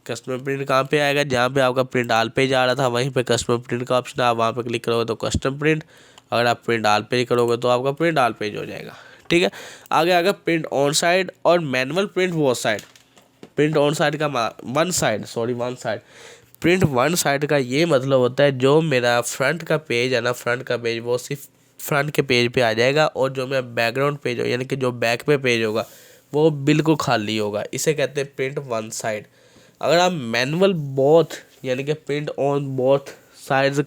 कस्टमर प्रिंट कहाँ पे आएगा, जहाँ पे आपका प्रिंट आल पेज आ रहा था वहीं पे कस्टमर प्रिंट का ऑप्शन है। आप वहाँ पे क्लिक करोगे तो कस्टम प्रिंट, अगर आप प्रिंट आल पेज करोगे तो आपका प्रिंट आल पेज हो जाएगा। ठीक है, आगे प्रिंट ऑन साइड और मैनुअल प्रिंट वो साइड। प्रिंट ऑन साइड का one side print one side का ये मतलब होता है जो मेरा फ्रंट का पेज है ना, फ्रंट का पेज वो सिर्फ फ्रंट के पेज पे आ जाएगा, और जो मेरा बैकग्राउंड पेज हो यानी कि जो बैक पे पेज होगा वो बिल्कुल खाली होगा। इसे कहते हैं प्रिंट वन साइड। अगर आप मैनुअल बोथ यानी कि प्रिंट ऑन बोथ साइड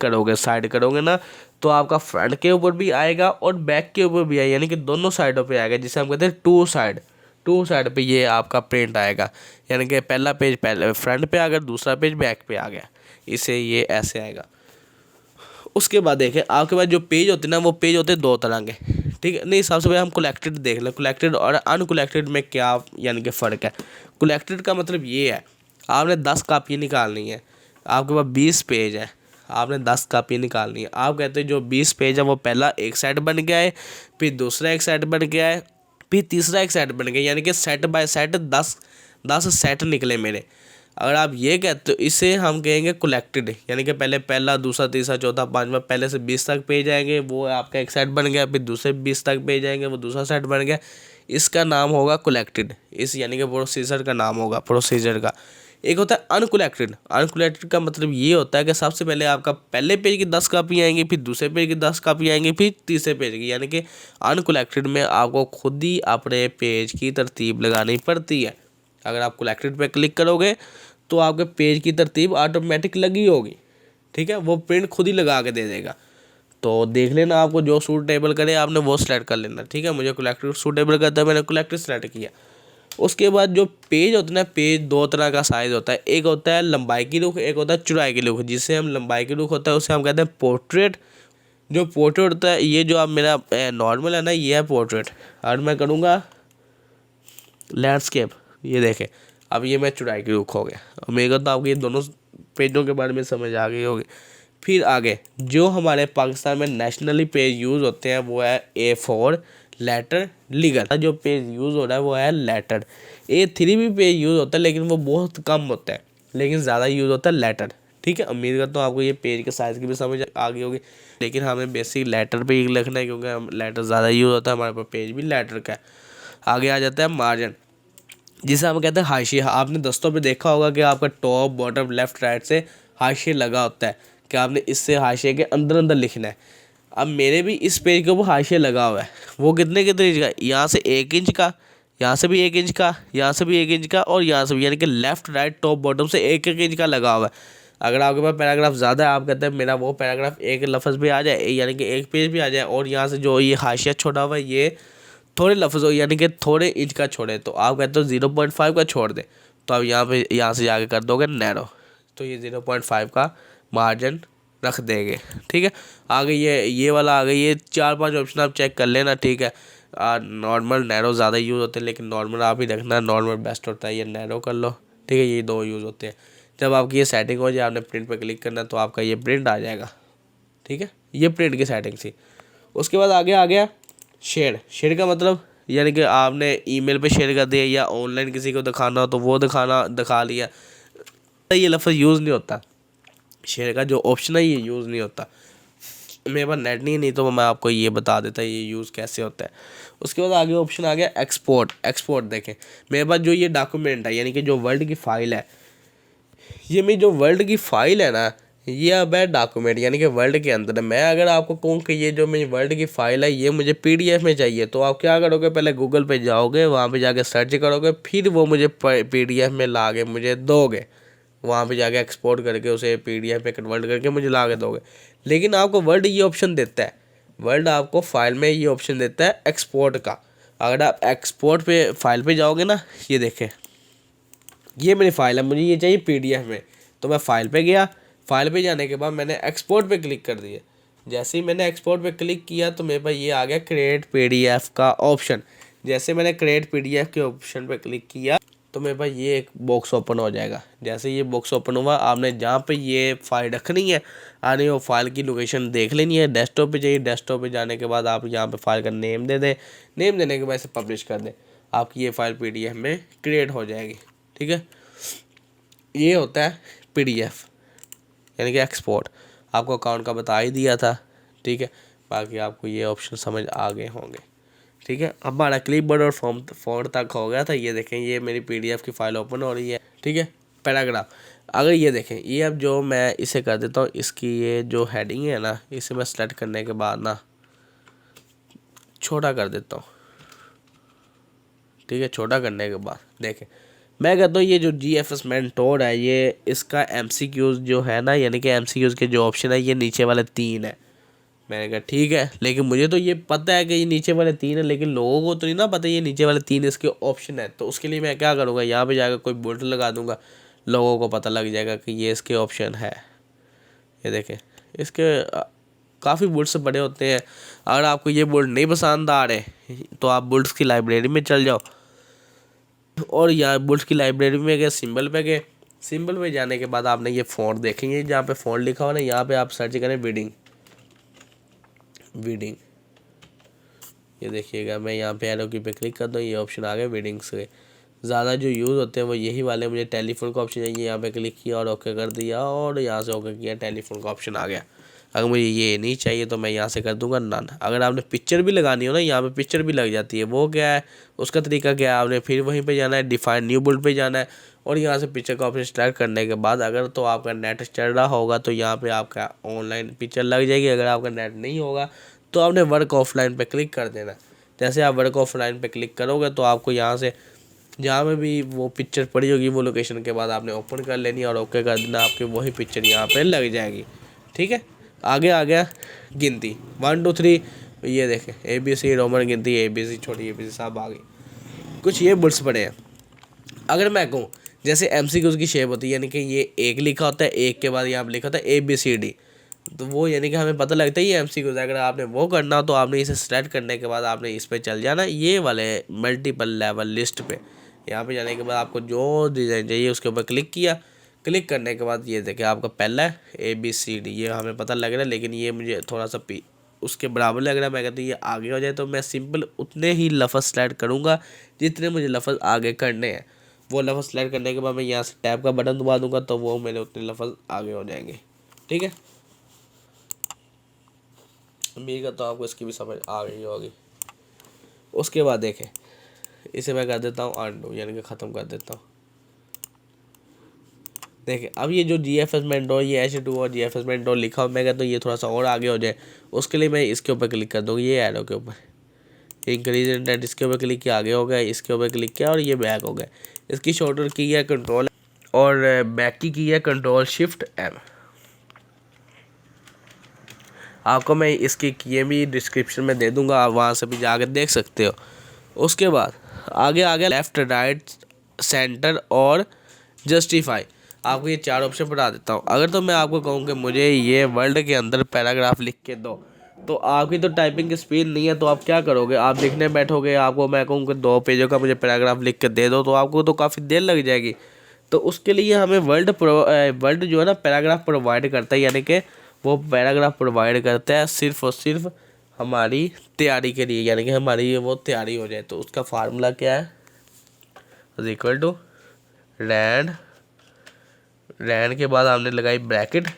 करोगे ना, तो आपका फ्रंट के ऊपर भी आएगा और बैक के ऊपर भी आएगा, यानी कि दोनों साइडों पे आएगा, जिसे हम कहते हैं टू साइड पे ये आपका प्रिंट आएगा। यानी कि पहला पेज पहले फ्रंट पे आ गया, दूसरा पेज बैक पे आ गया, इसे ये ऐसे आएगा। उसके बाद देखें आपके पास जो पेज होते हैं ना, वो पेज होते हैं दो तरह के, ठीक है। नहीं, सबसे पहले हम कलेक्टेड देख लें। कलेक्टेड और अनकलेक्टेड में क्या यानी कि फ़र्क है। कलेक्टेड का मतलब ये है, आपने 10 कापी निकालनी है, आपके पास 20 पेज है, आपने 10 कापी निकालनी है। आप कहते हैं जो 20 पेज है वो पहला एक सेट बन गया है, फिर दूसरा एक सेट बन गया है, फिर तीसरा एक सेट बन गया, यानी कि सेट बाय सेट 10 सेट निकले मेरे। अगर आप ये कहते हो, इसे हम कहेंगे कलेक्टेड, यानी कि पहले पहला दूसरा तीसरा चौथा पांचवा पहले से 20 तक पेज आएंगे, वो आपका एक सेट बन गया, फिर दूसरे 20 तक पेज आएंगे, वो दूसरा सेट बन गया, इसका नाम होगा कलेक्टेड। इस यानी कि प्रोसीजर का नाम होगा, प्रोसीजर का। एक होता है अनकलेक्टेड। अनकलेक्टेड का मतलब ये होता है कि सबसे पहले आपका पहले पेज की 10 कापी आएंगी, फिर दूसरे पेज की 10 कापी आएंगी, फिर तीसरे पेज की, यानी कि अनकलेक्टेड में आपको खुद ही अपने पेज की तरतीब लगानी पड़ती है। अगर आप कलेक्टेड पे क्लिक करोगे तो आपके पेज की तरतीब ऑटोमेटिक लगी होगी, ठीक है, वो प्रिंट खुद ही लगा के दे देगा। तो देख लेना, आपको जो सूटेबल करे आपने वो सिलेक्ट कर लेना, ठीक है। मुझे कलेक्टेड सूटेबल करता है, मैंने कलेक्टेड सेलेक्ट किया। उसके बाद जो पेज होता है ना, पेज दो तरह का साइज़ होता है, एक होता है लंबाई की रुख, एक होता है चौड़ाई की रुख। जिससे हम लंबाई की रुख होता है उसे हम कहते हैं पोर्ट्रेट। जो पोर्ट्रेट होता है, ये जो आप मेरा नॉर्मल है ना, ये है पोर्ट्रेट। और मैं करूँगा लैंडस्केप, ये देखें, अब ये मैं चौड़ाई की रुख हो गया। और मेरे को तो आपको ये दोनों पेजों के बारे में समझ आ गई होगी। फिर आगे जो हमारे पाकिस्तान में नेशनली पेज यूज़ होते हैं वो है A4 लेटर लीगल। जो पेज यूज़ हो रहा है वो है लेटर। A3 भी पेज यूज़ होता है, लेकिन वो बहुत कम होता है, लेकिन ज़्यादा यूज़ होता है लेटर, ठीक है। उम्मीद करता हूँ आपको ये पेज के साइज़ की भी समझ आ गई होगी, लेकिन हमें बेसिक लेटर पे ही लिखना है, क्योंकि हम लेटर ज़्यादा यूज़ होता है, हमारे पास पेज भी लेटर का है। आगे आ जाता है मार्जिन, जिसे हम कहते हैं हाशिया। आपने दस्तों पे देखा होगा कि आपका टॉप बॉटम लेफ्ट राइट से हाशिया लगा होता है, कि आपने इससे हाशिया के अंदर अंदर लिखना है। अब मेरे भी इस पेज के ऊपर हाशिया लगा हुआ है, वो कितने इंच का, यहाँ से 1 इंच का, यहाँ से भी 1 इंच का, यहाँ से भी 1 इंच का, और यहाँ से भी, यानी कि लेफ्ट राइट टॉप बॉटम से 1 इंच का लगा हुआ है। अगर आपके पास पैराग्राफ ज़्यादा है, आप कहते हैं मेरा वो पैराग्राफ एक लफ्ज़ पे आ जाए, यानी कि एक पेज पे आ जाए, और यहाँ से जो ये हाशिया छोड़ा हुआ है ये थोड़े लफ्ज़ हो, यानी कि थोड़े इंच का छोड़े, तो आप कहते हो 0.5 का छोड़ दे, तो आप यहाँ से जाके कर दोगे नैरो, तो ये 0.5 का मार्जिन रख देंगे, ठीक है। आगे ये वाला आ गई, ये 4-5 ऑप्शन आप चेक कर लेना, ठीक है। नॉर्मल नैरो ज़्यादा यूज़ होते हैं, लेकिन नॉर्मल आप ही रखना, नॉर्मल बेस्ट होता है, ये नैरो कर लो, ठीक है। ये दो यूज़ होते हैं। जब आपकी ये सेटिंग हो जाए, आपने प्रिंट पर क्लिक करना, तो आपका ये प्रिंट आ जाएगा, ठीक है। ये प्रिंट की सेटिंग थी। उसके बाद आगे आ गया शेयर का मतलब, यानी कि आपने ईमेल पे शेयर कर दिया, या ऑनलाइन किसी को दिखाना हो तो वो दिखा लिया। ये लफ्ज़ यूज़ नहीं होता, शेयर का जो ऑप्शन है ये यूज़ नहीं होता। मेरे पास नेट नहीं तो मैं आपको ये बता देता ये यूज़ कैसे होता है। उसके बाद आगे ऑप्शन आ गया एक्सपोर्ट देखें, मेरे पास जो ये डॉक्यूमेंट है, यानी कि जो वर्ड की फ़ाइल है, ये मेरी जो वर्ल्ड की फ़ाइल है ना, ये अब है डॉक्यूमेंट, यानी कि वर्ल्ड के अंदर है। मैं अगर आपको कहूँ कि ये जो मेरी वर्ल्ड की फ़ाइल है ये मुझे PDF में चाहिए, तो आप क्या करोगे, पहले गूगल पे जाओगे, वहाँ पे जाके सर्च करोगे, फिर वो मुझे PDF में ला के मुझे दोगे, वहाँ पे जाके एक्सपोर्ट करके उसे PDF में कन्वर्ट करके मुझे ला के दोगे। लेकिन आपको वर्ल्ड ये ऑप्शन देता है, वर्ल्ड आपको फाइल में ये ऑप्शन देता है एक्सपोर्ट का। अगर आप एक्सपोर्ट पे फाइल पे जाओगे ना, ये देखें, ये मेरी फ़ाइल है, मुझे ये चाहिए PDF में, तो मैं फ़ाइल पे गया, फ़ाइल पे जाने के बाद मैंने एक्सपोर्ट पे क्लिक कर दिया। जैसे ही मैंने एक्सपोर्ट पे क्लिक किया तो मेरे पास ये आ गया क्रिएट PDF का ऑप्शन। जैसे मैंने क्रिएट PDF के ऑप्शन पे क्लिक किया तो मेरे पास ये एक बॉक्स ओपन हो जाएगा। जैसे ये बॉक्स ओपन हुआ, आपने जहाँ पे ये फ़ाइल रखनी है, आने वो फाइल की लोकेशन देख लेनी है। डेस्कटॉप पे जाइए, डेस्कटॉप पे जाने के बाद आप यहाँ पे फाइल का नेम दे दें, नेम देने के बाद इसे पब्लिश कर दें, आपकी ये फ़ाइल PDF में क्रिएट हो जाएगी, ठीक है। ये होता है PDF यानी कि एक्सपोर्ट। आपको अकाउंट का बता ही दिया था, ठीक है। बाकी आपको ये ऑप्शन समझ आ गए होंगे, ठीक है, हमारा क्लिपबोर्ड और फॉन्ट तक हो गया था। ये देखें, ये मेरी PDF की फ़ाइल ओपन हो रही है। ठीक है, पैराग्राफ। अगर ये देखें, ये अब जो मैं इसे कर देता हूँ, इसकी ये जो हेडिंग है ना, इसे मैं सेलेक्ट करने के बाद ना छोटा कर देता हूँ। ठीक है, छोटा करने के बाद देखें, मैं कहता हूँ ये जो GFS मेंटोर है, ये इसका MCQs जो है ना, यानी कि MCQs के जो ऑप्शन है, ये नीचे वाले 3 है। मैंने कहा ठीक है, लेकिन मुझे तो ये पता है कि ये नीचे वाले 3 है, लेकिन लोगों को तो नहीं ना पता ये नीचे वाले 3 इसके ऑप्शन है। तो उसके लिए मैं क्या करूँगा, यहाँ पे जाकर कोई बोर्ड लगा दूंगा, लोगों को पता लग जाएगा कि ये इसके ऑप्शन है। ये देखें, इसके काफ़ी बोर्ड्स बड़े होते हैं। अगर आपको ये बोर्ड नहीं पसंद आ रहे तो आप बोर्ड्स की लाइब्रेरी में चल जाओ, और यहाँ बोर्ड्स की लाइब्रेरी में गए, सिंबल पे गए। सिंबल पे जाने के बाद आपने ये फ़ॉन्ट देखेंगे, जहाँ पे फ़ॉन्ट लिखा हुआ ना, यहाँ पे आप सर्च करें वीडिंग। ये देखिएगा, मैं यहाँ पे एरो की पे क्लिक करता हूँ, ये ऑप्शन आ गए वीडिंग्स के। ज़्यादा जो यूज़ होते हैं वो यही वाले। मुझे टेलीफोन का ऑप्शन चाहिए, यहाँ पे क्लिक किया और ओके कर दिया, और यहाँ से ओके किया, टेलीफोन का ऑप्शन आ गया। अगर मुझे ये नहीं चाहिए तो मैं यहाँ से कर दूंगा नन। अगर आपने पिक्चर भी लगानी हो ना, यहाँ पे पिक्चर भी लग जाती है। वो क्या है, उसका तरीका क्या है, आपने फिर वहीं पे जाना है, डिफाइन न्यू बोल्ड पे जाना है, और यहाँ से पिक्चर का ऑप्शन स्टार्ट करने के बाद अगर तो आपका नेट चल रहा होगा तो यहाँ पे आपका ऑनलाइन पिक्चर लग जाएगी। अगर आपका नेट नहीं होगा तो आपने वर्क ऑफलाइन पे क्लिक कर देना। जैसे आप वर्क ऑफलाइन पे क्लिक करोगे तो आपको यहाँ से जहाँ में भी वो पिक्चर पड़ी होगी वो लोकेशन के बाद आपने ओपन कर लेनी और ओके कर देना, आपकी वही पिक्चर यहाँ पे लग जाएगी। ठीक है, आगे आ गया गिनती 1 2 3। ये देखें, ABC रोमन गिनती, ABC छोटी ABC सब आ गई। कुछ ये बुल्स पड़े हैं। अगर मैं कहूँ जैसे MCQs की शेप होती है, यानी कि ये एक लिखा होता है, एक के बाद यहाँ पर लिखा होता है ABCD, तो वो यानी कि हमें पता लगता है ये MCQs। अगर आपने वो करना हो तो आपने इसे सेलेक्ट करने के बाद आपने इस पर चल जाना, ये वाले मल्टीपल लेवल लिस्ट पे। यहाँ पे जाने के बाद आपको जो डिज़ाइन चाहिए उसके ऊपर क्लिक किया। क्लिक करने के बाद ये देखिए, आपका पहला है ABCD, ये हमें पता लग रहा है, लेकिन ये मुझे थोड़ा सा उसके बराबर लग रहा है। मैं कहता हूँ ये आगे हो जाए, तो मैं सिंपल उतने ही लफ्ज़ सेलेक्ट करूँगा जितने मुझे लफ्ज़ आगे करने हैं। वो लफ्ज़ सेलेक्ट करने के बाद मैं यहाँ से टैब का बटन दबा दूँगा, तो वो मेरे उतने लफ्ज़ आगे हो जाएंगे। ठीक है, उम्मीद करता हूँ आपको इसकी भी समझ आ गई होगी। उसके बाद देखें, इसे मैं कर देता हूँ अनडू, यानी कि ख़त्म कर देता हूँ। देखें, अब ये जो GFS मेंटोर, ये H2 और GFS मेंटोर लिखा हो, मैं कहता हूँ ये थोड़ा सा और आगे हो जाए। उसके लिए मैं इसके ऊपर क्लिक कर दूँगी, ये एरो के ऊपर इंक्रीज इंटेंट, इसके ऊपर क्लिक किया, आगे हो गया, इसके ऊपर क्लिक किया और ये बैक हो गया। इसकी शॉर्टकट की है कंट्रोल, और बैक की है Ctrl+Shift+M। आपको मैं इसकी ये भी डिस्क्रिप्शन में दे दूंगा, आप वहाँ से भी जाकर देख सकते हो। उसके बाद आगे आ गया लेफ़्ट, राइट, सेंटर और जस्टिफाई। आपको ये 4 ऑप्शन बता देता हूँ। अगर तो मैं आपको कहूँ कि मुझे ये वर्ड के अंदर पैराग्राफ लिख के दो, तो आपकी तो टाइपिंग की स्पीड नहीं है, तो आप क्या करोगे, आप लिखने बैठोगे, आपको मैं कहूँ कि 2 पेजों का मुझे पैराग्राफ लिख के दे दो, तो आपको तो काफ़ी देर लग जाएगी। तो उसके लिए हमें वर्ड जो है ना पैराग्राफ प्रोवाइड करता है, यानी कि वो पैराग्राफ प्रोवाइड करता है सिर्फ और सिर्फ हमारी तैयारी के लिए, यानी कि हमारी वो तैयारी हो जाए। तो उसका फार्मूला क्या है, इक्वल टू रैंड के बाद हमने लगाई ब्रैकेट।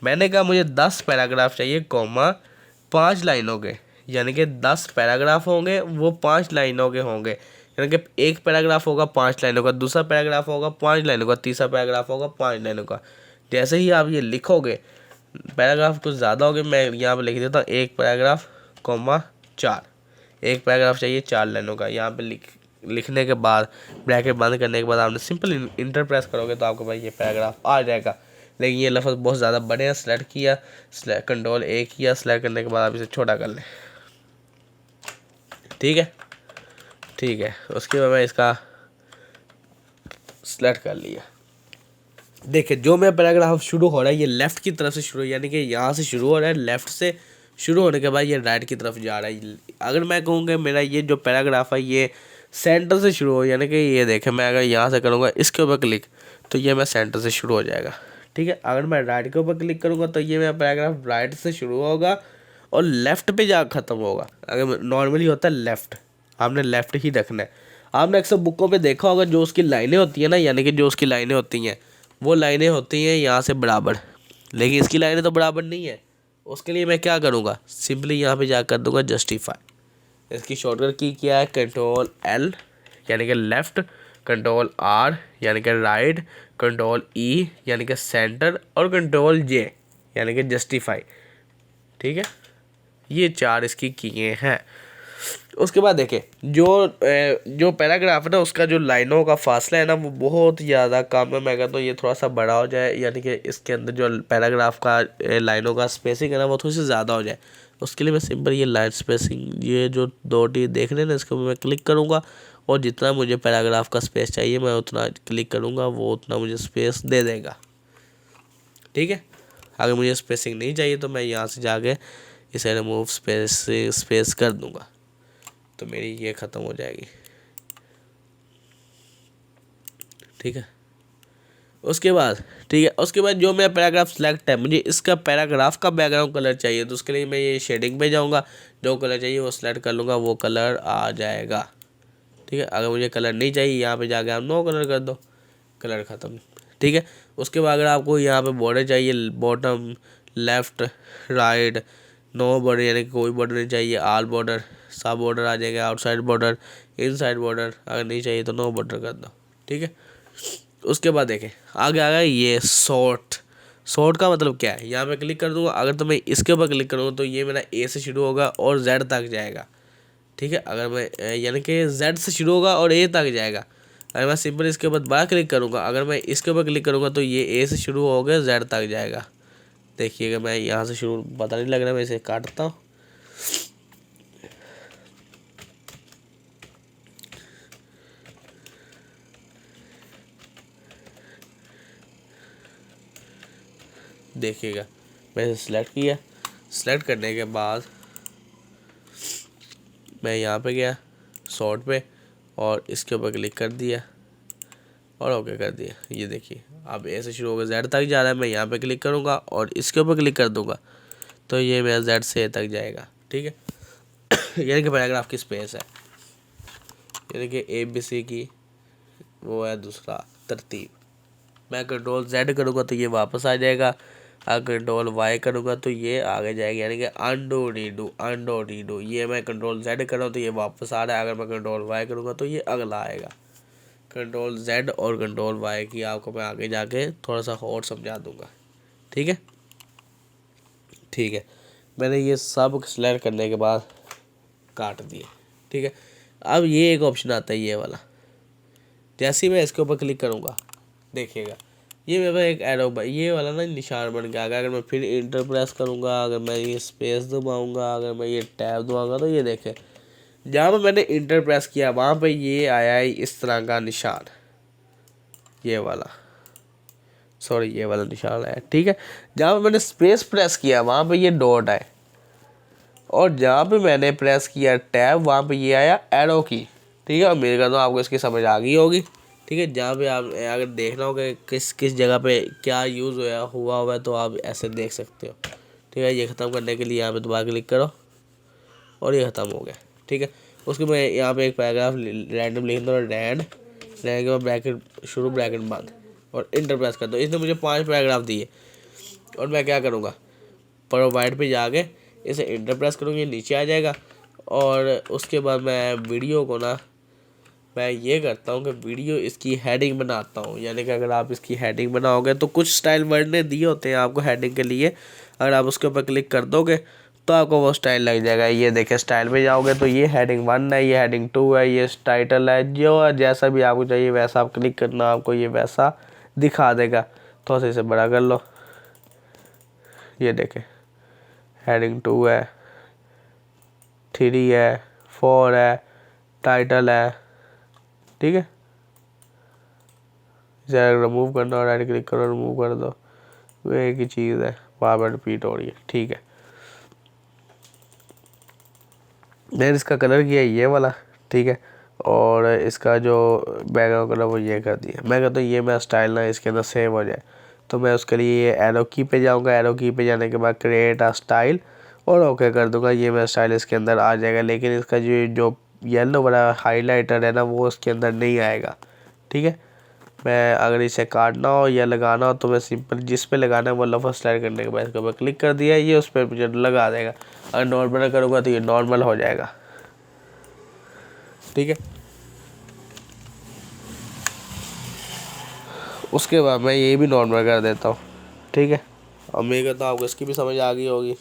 मैंने कहा मुझे 10 पैराग्राफ चाहिए, कॉमा 5 लाइनों के, यानी कि 10 पैराग्राफ होंगे, वो 5 लाइनों के होंगे। यानी कि एक पैराग्राफ होगा 5 लाइनों का, दूसरा पैराग्राफ होगा 5 लाइनों का, तीसरा पैराग्राफ होगा 5 लाइनों का। जैसे ही आप ये लिखोगे, पैराग्राफ कुछ ज़्यादा हो गए, मैं यहाँ पे लिख देता हूँ 1 पैराग्राफ, कॉमा 4। 1 पैराग्राफ चाहिए 4 लाइनों का। यहाँ पे लिखने के बाद ब्रैकेट बंद करने के बाद आपने सिंपल इंटर प्रेस करोगे तो आपको भाई ये पैराग्राफ आ जाएगा। लेकिन ये लफ्ज़ बहुत ज़्यादा बड़े हैं, सेलेक्ट किया, Ctrl+A किया, सेलेक्ट करने के बाद आप इसे छोटा कर लें। ठीक है, उसके बाद मैं इसका सेलेक्ट कर लिया। देखिए, जो मेरा पैराग्राफ शुरू हो रहा है ये लेफ़्ट की तरफ से शुरू, यानी कि यहाँ से शुरू हो रहा है, लेफ़्ट से शुरू होने के बाद ये राइट की तरफ जा रहा है। अगर मैं कहूँगा मेरा ये जो पैराग्राफ है ये सेंटर से शुरू हो, यानी कि ये देखें, मैं अगर यहाँ से करूँगा इसके ऊपर क्लिक, तो ये मैं सेंटर से शुरू हो जाएगा। ठीक है, अगर मैं राइट के ऊपर क्लिक करूँगा तो ये मेरा पैराग्राफ राइट से शुरू होगा और लेफ़्ट पे जा ख़त्म होगा। अगर नॉर्मली होता है लेफ़्ट, आपने लेफ़्ट ही रखना है। आपने अक्सर बुकों पे देखा होगा, जो उसकी लाइनें होती हैं ना, यानी कि जो उसकी लाइनें होती हैं वो लाइनें होती हैं यहाँ से बराबर, लेकिन इसकी लाइनें तो बराबर नहीं है। उसके लिए मैं क्या करूँगा, सिंपली यहाँ पे जा कर दूँगा जस्टिफाई। इसकी शॉर्टकट की क्या है, कंट्रोल L यानी कि लेफ़्ट, कंट्रोल R यानी कि राइट, कंट्रोल E यानी कि सेंटर और कंट्रोल J यानी कि जस्टिफाई। ठीक है, ये 4 इसकी कीज़ें हैं। उसके बाद देखिए जो पैराग्राफ है ना, उसका जो लाइनों का फासला है ना वो बहुत ज़्यादा कम है। मैं कहता हूँ ये थोड़ा सा बड़ा हो जाए, यानी कि इसके अंदर जो पैराग्राफ का लाइनों का स्पेसिंग है ना वो थोड़ी सी ज़्यादा हो जाए। उसके लिए मैं सिंपल ये लाइन स्पेसिंग, ये जो 2 देख रहे हैं ना, इसको मैं क्लिक करूँगा और जितना मुझे पैराग्राफ का स्पेस चाहिए मैं उतना क्लिक करूँगा, वो उतना मुझे स्पेस दे देगा। ठीक है, अगर मुझे स्पेसिंग नहीं चाहिए तो मैं यहाँ से जाके इसे रिमूव स्पेस कर दूँगा, तो मेरी ये ख़त्म हो जाएगी। ठीक है, उसके बाद जो मेरा पैराग्राफ सेलेक्ट है, मुझे इसका पैराग्राफ का बैकग्राउंड कलर चाहिए, तो उसके लिए मैं ये शेडिंग पे जाऊंगा, जो कलर चाहिए वो सिलेक्ट कर लूँगा, वो कलर आ जाएगा। ठीक है, अगर मुझे कलर नहीं चाहिए यहाँ पे जाके आप नो कलर कर दो, कलर ख़त्म। ठीक है, उसके बाद अगर आपको यहाँ पे बॉर्डर चाहिए, bottom, left, right, no border यानी कि कोई बॉर्डर नहीं चाहिए, ऑल बॉर्डर, सब बॉर्डर आ जाएगा, आउटसाइड बॉर्डर, इनसाइड बॉर्डर, अगर नहीं चाहिए तो नो बॉर्डर कर दो। ठीक है, उसके बाद देखें आगे आ गया ये शॉर्ट का मतलब क्या है, यहाँ पे क्लिक कर दूंगा। अगर तो मैं इसके ऊपर क्लिक करूँगा तो ये मेरा ए से शुरू होगा और जेड तक जाएगा। ठीक है, अगर मैं यानी कि जेड से शुरू होगा और ए तक जाएगा। अगर मैं सिंपल इसके ऊपर बाहर क्लिक करूँगा, अगर मैं इसके ऊपर क्लिक करूँगा तो ये ए से शुरू होगा जेड तक जाएगा। देखिएगा, मैं यहाँ से शुरू, पता नहीं लग रहा, मैं इसे काटता हूँ। देखिएगा, मैंने सिलेक्ट किया, सिलेक्ट करने के बाद मैं यहाँ पे गया शॉर्ट पे और इसके ऊपर क्लिक कर दिया और ओके कर दिया। ये देखिए अब ऐसे शुरू होगा, जेड तक जा रहा है, मैं यहाँ पे क्लिक करूँगा और इसके ऊपर क्लिक कर दूँगा तो ये मेरा जेड से ए तक जाएगा। ठीक है यानी कि पैराग्राफ की स्पेस है, यानी कि ABC की वो है दूसरा तरतीब। मैं कंट्रोल Z करूँगा तो ये वापस आ जाएगा, अगर कंट्रोल Y करूँगा तो ये आगे जाएगा, यानी कि अंडो रीडू। ये मैं कंट्रोल Z कर रहा हूँ तो ये वापस आ रहा है, अगर मैं कंट्रोल Y करूँगा तो ये अगला आएगा। कंट्रोल Z और कंट्रोल Y की आपको मैं आगे जाके थोड़ा सा और समझा दूँगा। ठीक है, ठीक है, मैंने ये सब सेलेक्ट करने के बाद काट दिए। ठीक है, अब ये एक ऑप्शन आता है ये वाला, जैसे ही मैं इसके ऊपर क्लिक करूँगा देखिएगा ये मेरे पास एक एरो, ये वाला ना निशान बन गया। अगर मैं फिर इंटर प्रेस करूँगा, अगर मैं ये स्पेस दबाऊँगा, अगर मैं ये टैब दबाऊँगा तो ये देखें जहाँ पर मैंने इंटर प्रेस किया वहाँ पे ये आया है इस तरह का निशान, ये वाला निशान आया। ठीक है, जहाँ पे मैंने स्पेस प्रेस किया वहाँ पे ये डॉट आए और जहाँ पे मैंने प्रेस किया टैब वहाँ पे ये आया एरो की। ठीक है, मेरे तो आपको इसकी समझ आ गई होगी। ठीक है, जहाँ पे आप अगर देखना होगा किस जगह पे क्या यूज़ हुआ है तो आप ऐसे देख सकते हो। ठीक है, ये ख़त्म करने के लिए यहाँ पे दोबारा क्लिक करो और ये ख़त्म हो गया। ठीक है, उसके मैं यहाँ पे एक पैराग्राफ रैंडम लिख दूँ, रैंड के बाद ब्रैकेट शुरू ब्रैकेट बंद और इंटर प्रेस कर दो। इसने मुझे 5 पैराग्राफ दिए और मैं क्या करूँगा, प्रोवाइड पे जाके इसे इंटर प्रेस करूँगी, ये नीचे आ जाएगा। और उसके बाद मैं वीडियो को ना मैं ये करता हूँ कि वीडियो इसकी हेडिंग बनाता हूँ, यानी कि अगर आप इसकी हेडिंग बनाओगे तो कुछ स्टाइल वर्ड ने दिए होते हैं आपको हेडिंग के लिए, अगर आप उसके ऊपर क्लिक कर दोगे तो आपको वो स्टाइल लग जाएगा। ये देखिए स्टाइल पे जाओगे तो ये हेडिंग 1 है, ये हेडिंग 2 है, ये टाइटल है, जो जैसा भी आपको चाहिए वैसा आप क्लिक करना, आपको ये वैसा दिखा देगा। थोड़ा सा इसे बड़ा कर लो, ये देखें हेडिंग 2 है, 3 है, 4 है, टाइटल है। ठीक है, इसे रिमूव करना और राइट क्लिक करो, रिमूव कर दो, वो एक ही चीज़ है, बार बार रिपीट हो रही है। ठीक है, मैंने इसका कलर किया ये वाला। ठीक है, और इसका जो बैकग्राउंड कलर वो ये कर दिया। मैं कहता हूँ ये मेरा स्टाइल ना इसके अंदर सेव हो जाए, तो मैं उसके लिए एरो की पे जाऊँगा, एरो की पे जाने के बाद क्रिएट अ स्टाइल और ओके कर दूँगा। ये मेरा स्टाइल इसके अंदर आ जाएगा, लेकिन इसका जो येलो वाला हाईलाइटर है ना वो उसके अंदर नहीं आएगा। ठीक है, मैं अगर इसे काटना हो या लगाना हो तो मैं सिंपल जिस पे लगाना है वो लफा स्लाइड करने के बाद इसके ऊपर क्लिक कर दिया, ये उस पर मुझे लगा देगा। अगर नॉर्मल करूँगा तो ये नॉर्मल हो जाएगा। ठीक है। उसके बाद मैं ये भी नॉर्मल कर देता हूँ, ठीक है। और मेरे को तो आपको इसकी भी समझ आ गई होगी।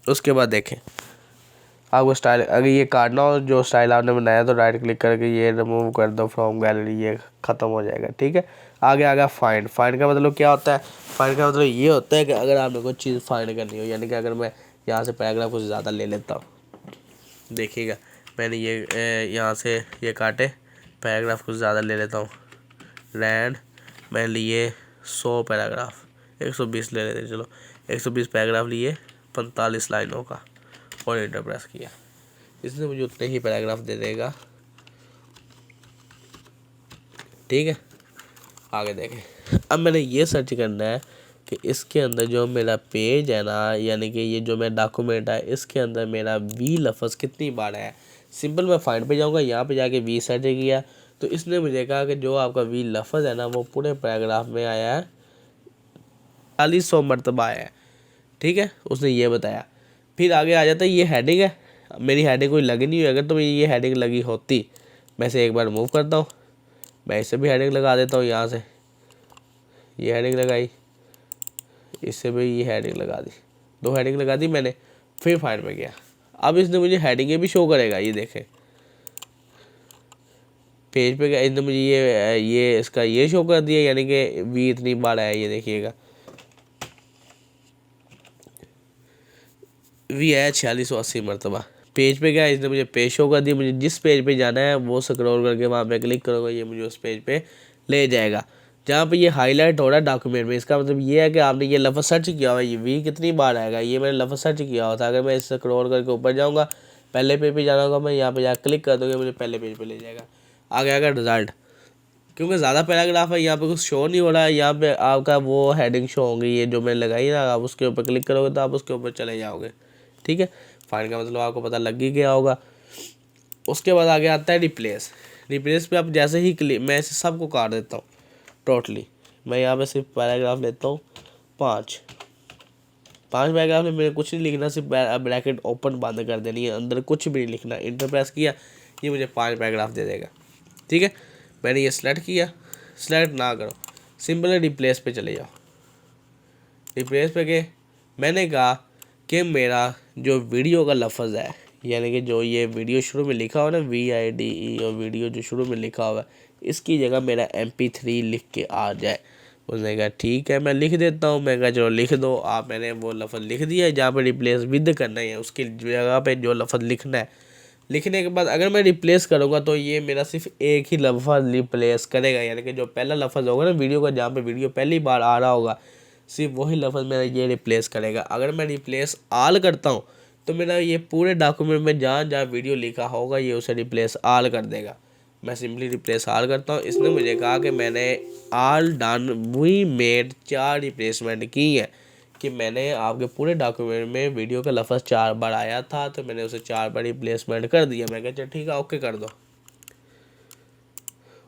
उसके बाद देखें, आपको स्टाइल अगर ये काटना हो जो स्टाइल आपने बनाया तो राइट क्लिक करके ये रिमूव कर दो फ्रॉम गैलरी, ये ख़त्म हो जाएगा, ठीक है। आगे आ गया फाइंड। फाइंड का मतलब क्या होता है? फाइंड का मतलब ये होता है कि अगर आपने कोई चीज़ फाइंड करनी हो, यानी कि अगर मैं यहाँ से पैराग्राफ कुछ ज़्यादा ले लेता हूँ, देखिएगा मैंने ये यहाँ से ये काटे, पैराग्राफ कुछ ज़्यादा ले लेता हूँ, रैंड मैंने लिए 100 पैराग्राफ, 120 ले लेते, चलो 120 पैराग्राफ लिए 45 लाइनों का, और एंटर प्रेस किया। इसने मुझे उतने ही पैराग्राफ दे देगा, ठीक है। आगे देखें, अब मैंने ये सर्च करना है कि इसके अंदर जो मेरा पेज है ना, यानी कि ये जो मेरा डॉक्यूमेंट है, इसके अंदर मेरा वी लफ्ज़ कितनी बार है। सिंपल मैं फाइंड पे जाऊँगा, यहाँ पे जाके वी सर्च किया तो इसने मुझे कहा कि जो आपका वी लफ्ज़ है ना वो पूरे पैराग्राफ में आया है 40 मरतबा आया है, ठीक है, उसने ये बताया। फिर आगे आ जाता है ये हेडिंग है, मेरी हेडिंग कोई लगी नहीं हुई, अगर तो मेरी ये हेडिंग लगी होती, मैं इसे एक बार मूव करता हूँ, मैं इसे भी हेडिंग लगा देता हूँ, यहाँ से ये हेडिंग लगाई, इससे भी ये हेडिंग लगा दी, 2 हेडिंग लगा दी मैंने। फिर फाइंड में गया, अब इसने मुझे हेडिंगें भी शो करेगा, ये देखें पेज पे गया, इसने मुझे ये इसका ये शो कर दिया, यानी कि वी इतनी बार आया, ये देखिएगा वी आया 4680 मरतबा। पेज पे गया, इसने मुझे पेज शो कर दिया, मुझे जिस पेज पे जाना है वो स्क्रॉल करके वहाँ पे क्लिक करूँगा, ये मुझे उस पेज पे ले जाएगा जहाँ पे ये हाईलाइट हो रहा है डॉक्यूमेंट में। इसका मतलब ये है कि आपने ये लफ्ज़ सर्च किया हुआ, ये वी कितनी बार आएगा, ये मैंने लफ्ज़ सर्च किया हुआ था। अगर मैं इस स्क्रॉल करके ऊपर जाऊँगा, पहले पेज पे जाना होगा, मैं यहाँ पे जाकर क्लिक कर दूँगा, मुझे पहले पेज पे ले जाएगा। आगे आएगा रिजल्ट, क्योंकि ज़्यादा पैराग्राफ है यहाँ पे कुछ शो नहीं हो रहा है, यहाँ पे आपका वो हेडिंग शो होंगी, ये जो मैंने लगाई ना, आप उसके ऊपर क्लिक करोगे तो आप उसके ऊपर चले जाओगे, ठीक है। फाइंड का मतलब आपको पता लग ही गया होगा। उसके बाद आगे आता है रिप्लेस। रिप्लेस पे आप जैसे ही क्लिक, मैं इसे सबको काट देता हूँ टोटली, मैं यहाँ पे सिर्फ पैराग्राफ लेता हूँ 5 पैराग्राफ में मेरे कुछ नहीं लिखना, सिर्फ ब्रैकेट ओपन बंद कर देनी है, अंदर कुछ भी नहीं लिखना। इंटर प्रेस किया, ये मुझे 5 पैराग्राफ दे देगा, ठीक है। मैंने ये सेलेक्ट किया, सेलेक्ट ना करो, सिंपल रिप्लेस पे चले जाओ। रिप्लेस पे गए, मैंने कहा कि मेरा जो वीडियो का लफ्ज़ है, यानी कि जो ये वीडियो शुरू में लिखा हुआ ना VIDE, और वीडियो जो शुरू में लिखा हुआ है, इसकी जगह मेरा MP3 लिख के आ जाए। उसने कहा ठीक है मैं लिख देता हूँ। मैं कहा चलो लिख दो आप। मैंने वो लफ्ज़ लिख दिया है, जहाँ पर रिप्लेस विद करना है उसकी जगह पे जो लफ्ज़ लिखना है। लिखने के बाद अगर मैं रिप्लेस करूँगा तो ये मेरा सिर्फ एक ही लफ्ज़ रिप्लेस करेगा, यानी कि जो पहला लफ्ज़ होगा ना वीडियो का, जहाँ पे वीडियो पहली बार आ रहा होगा, सिर्फ वही लफ्ज़ मेरा ये रिप्लेस करेगा। अगर मैं रिप्लेस आल करता हूँ तो मेरा ये पूरे डॉक्यूमेंट में जहाँ जहाँ वीडियो लिखा होगा ये उसे रिप्लेस आल कर देगा। मैं सिंपली रिप्लेस आल करता हूँ। इसने मुझे कहा कि मैंने आल डन वी मेड 4 रिप्लेसमेंट की है, कि मैंने आपके पूरे डॉक्यूमेंट में वीडियो का लफ्ज़ 4 बार आया था तो मैंने उसे 4 बार रिप्लेसमेंट कर दिया। मैं कहा चल ठीक है ओके कर दो।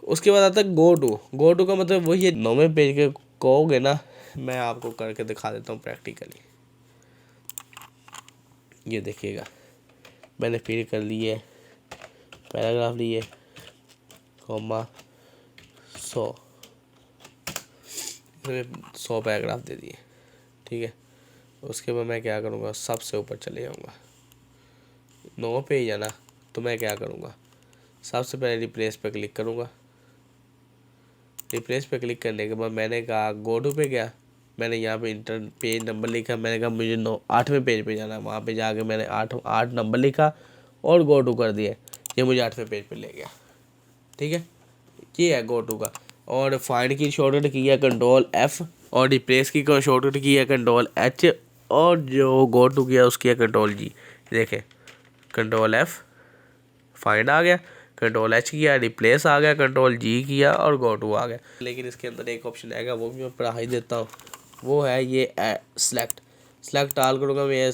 उसके बाद आता है गो टू। गो टू का मतलब वही है, 9वें पेज के कहोगे ना, मैं आपको करके दिखा देता हूँ प्रैक्टिकली। ये देखिएगा मैंने फिर कर लिए, पैराग्राफ लिए, कॉमा 100 पैराग्राफ दे दिए, ठीक है। उसके बाद मैं क्या करूँगा, सबसे ऊपर चले जाऊँगा, 9 पे ही जाना, तो मैं क्या करूँगा, सबसे पहले रिप्लेस पे क्लिक करूँगा। रिप्लेस पे क्लिक करने के बाद मैंने कहा गो टू पे गया, मैंने यहाँ पे इंटर पेज नंबर लिखा, मैंने कहा मुझे 8वें पेज पे जाना है, वहाँ पे जाके मैंने 8 नंबर लिखा और गो टू कर दिया, ये मुझे 8वें पेज पे ले गया, ठीक है। ये है गो टू का। और फाइंड की शॉर्टकट की है Ctrl+F, और रिप्लेस की शॉर्टकट की है Ctrl+H, और जो गो टू किया उसकी है Ctrl+G। देखें Ctrl+F फाइंड आ गया, Ctrl+H किया, रिप्लेस आ गया, Ctrl+G किया और गो टू आ गया। लेकिन इसके अंदर एक ऑप्शन आएगा, वो भी मैं पढ़ा ही देता हूँ, वो है ये सेलेक्ट आल करूँगा मैं,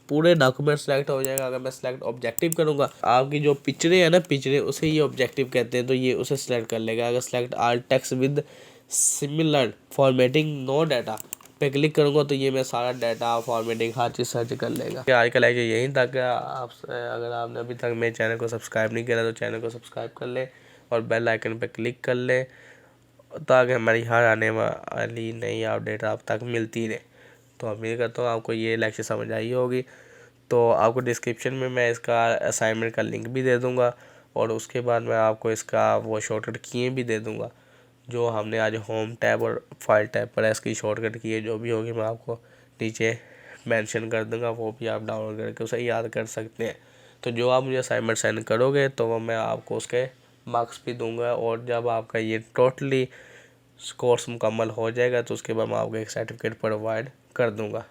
पूरे डॉक्यूमेंट सेलेक्ट हो जाएगा। अगर मैं सेलेक्ट ऑब्जेक्टिव करूँगा, आपकी जो पिक्चरें है ना, पिक्चरें उसे ये ऑब्जेक्टिव कहते हैं, तो ये उसे सेलेक्ट कर लेगा। अगर select all text with similar formatting no data, पे क्लिक करूँगा तो ये मैं सारा डाटा फॉर्मेटिंग हर चीज़ सर्च कर लेगा। आज का लेक्चर यहीं तक है। आपसे अगर आपने अभी तक मेरे चैनल को सब्सक्राइब नहीं किया तो चैनल को सब्सक्राइब कर ले और बेल आइकन पे क्लिक कर ले, ताकि हमारी हर आने वाली नई अपडेट आप तक मिलती रहे। तो उम्मीद करता हूँ आपको ये लेक्चर समझ आई होगी। तो आपको डिस्क्रिप्शन में मैं इसका असाइनमेंट का लिंक भी दे दूँगा और उसके बाद मैं आपको इसका वो शॉर्टकट कीज़ भी दे दूँगा, जो हमने आज होम टैब और फाइल टैब पर इसकी शॉर्टकट की है जो भी होगी मैं आपको नीचे मेंशन कर दूंगा, वो भी आप डाउनलोड करके उसे याद कर सकते हैं। तो जो आप मुझे असाइनमेंट सेंड करोगे तो वो मैं आपको उसके मार्क्स भी दूंगा, और जब आपका ये टोटली कोर्स मुकम्मल हो जाएगा तो उसके बाद मैं आपको एक सर्टिफिकेट प्रोवाइड कर दूंगा।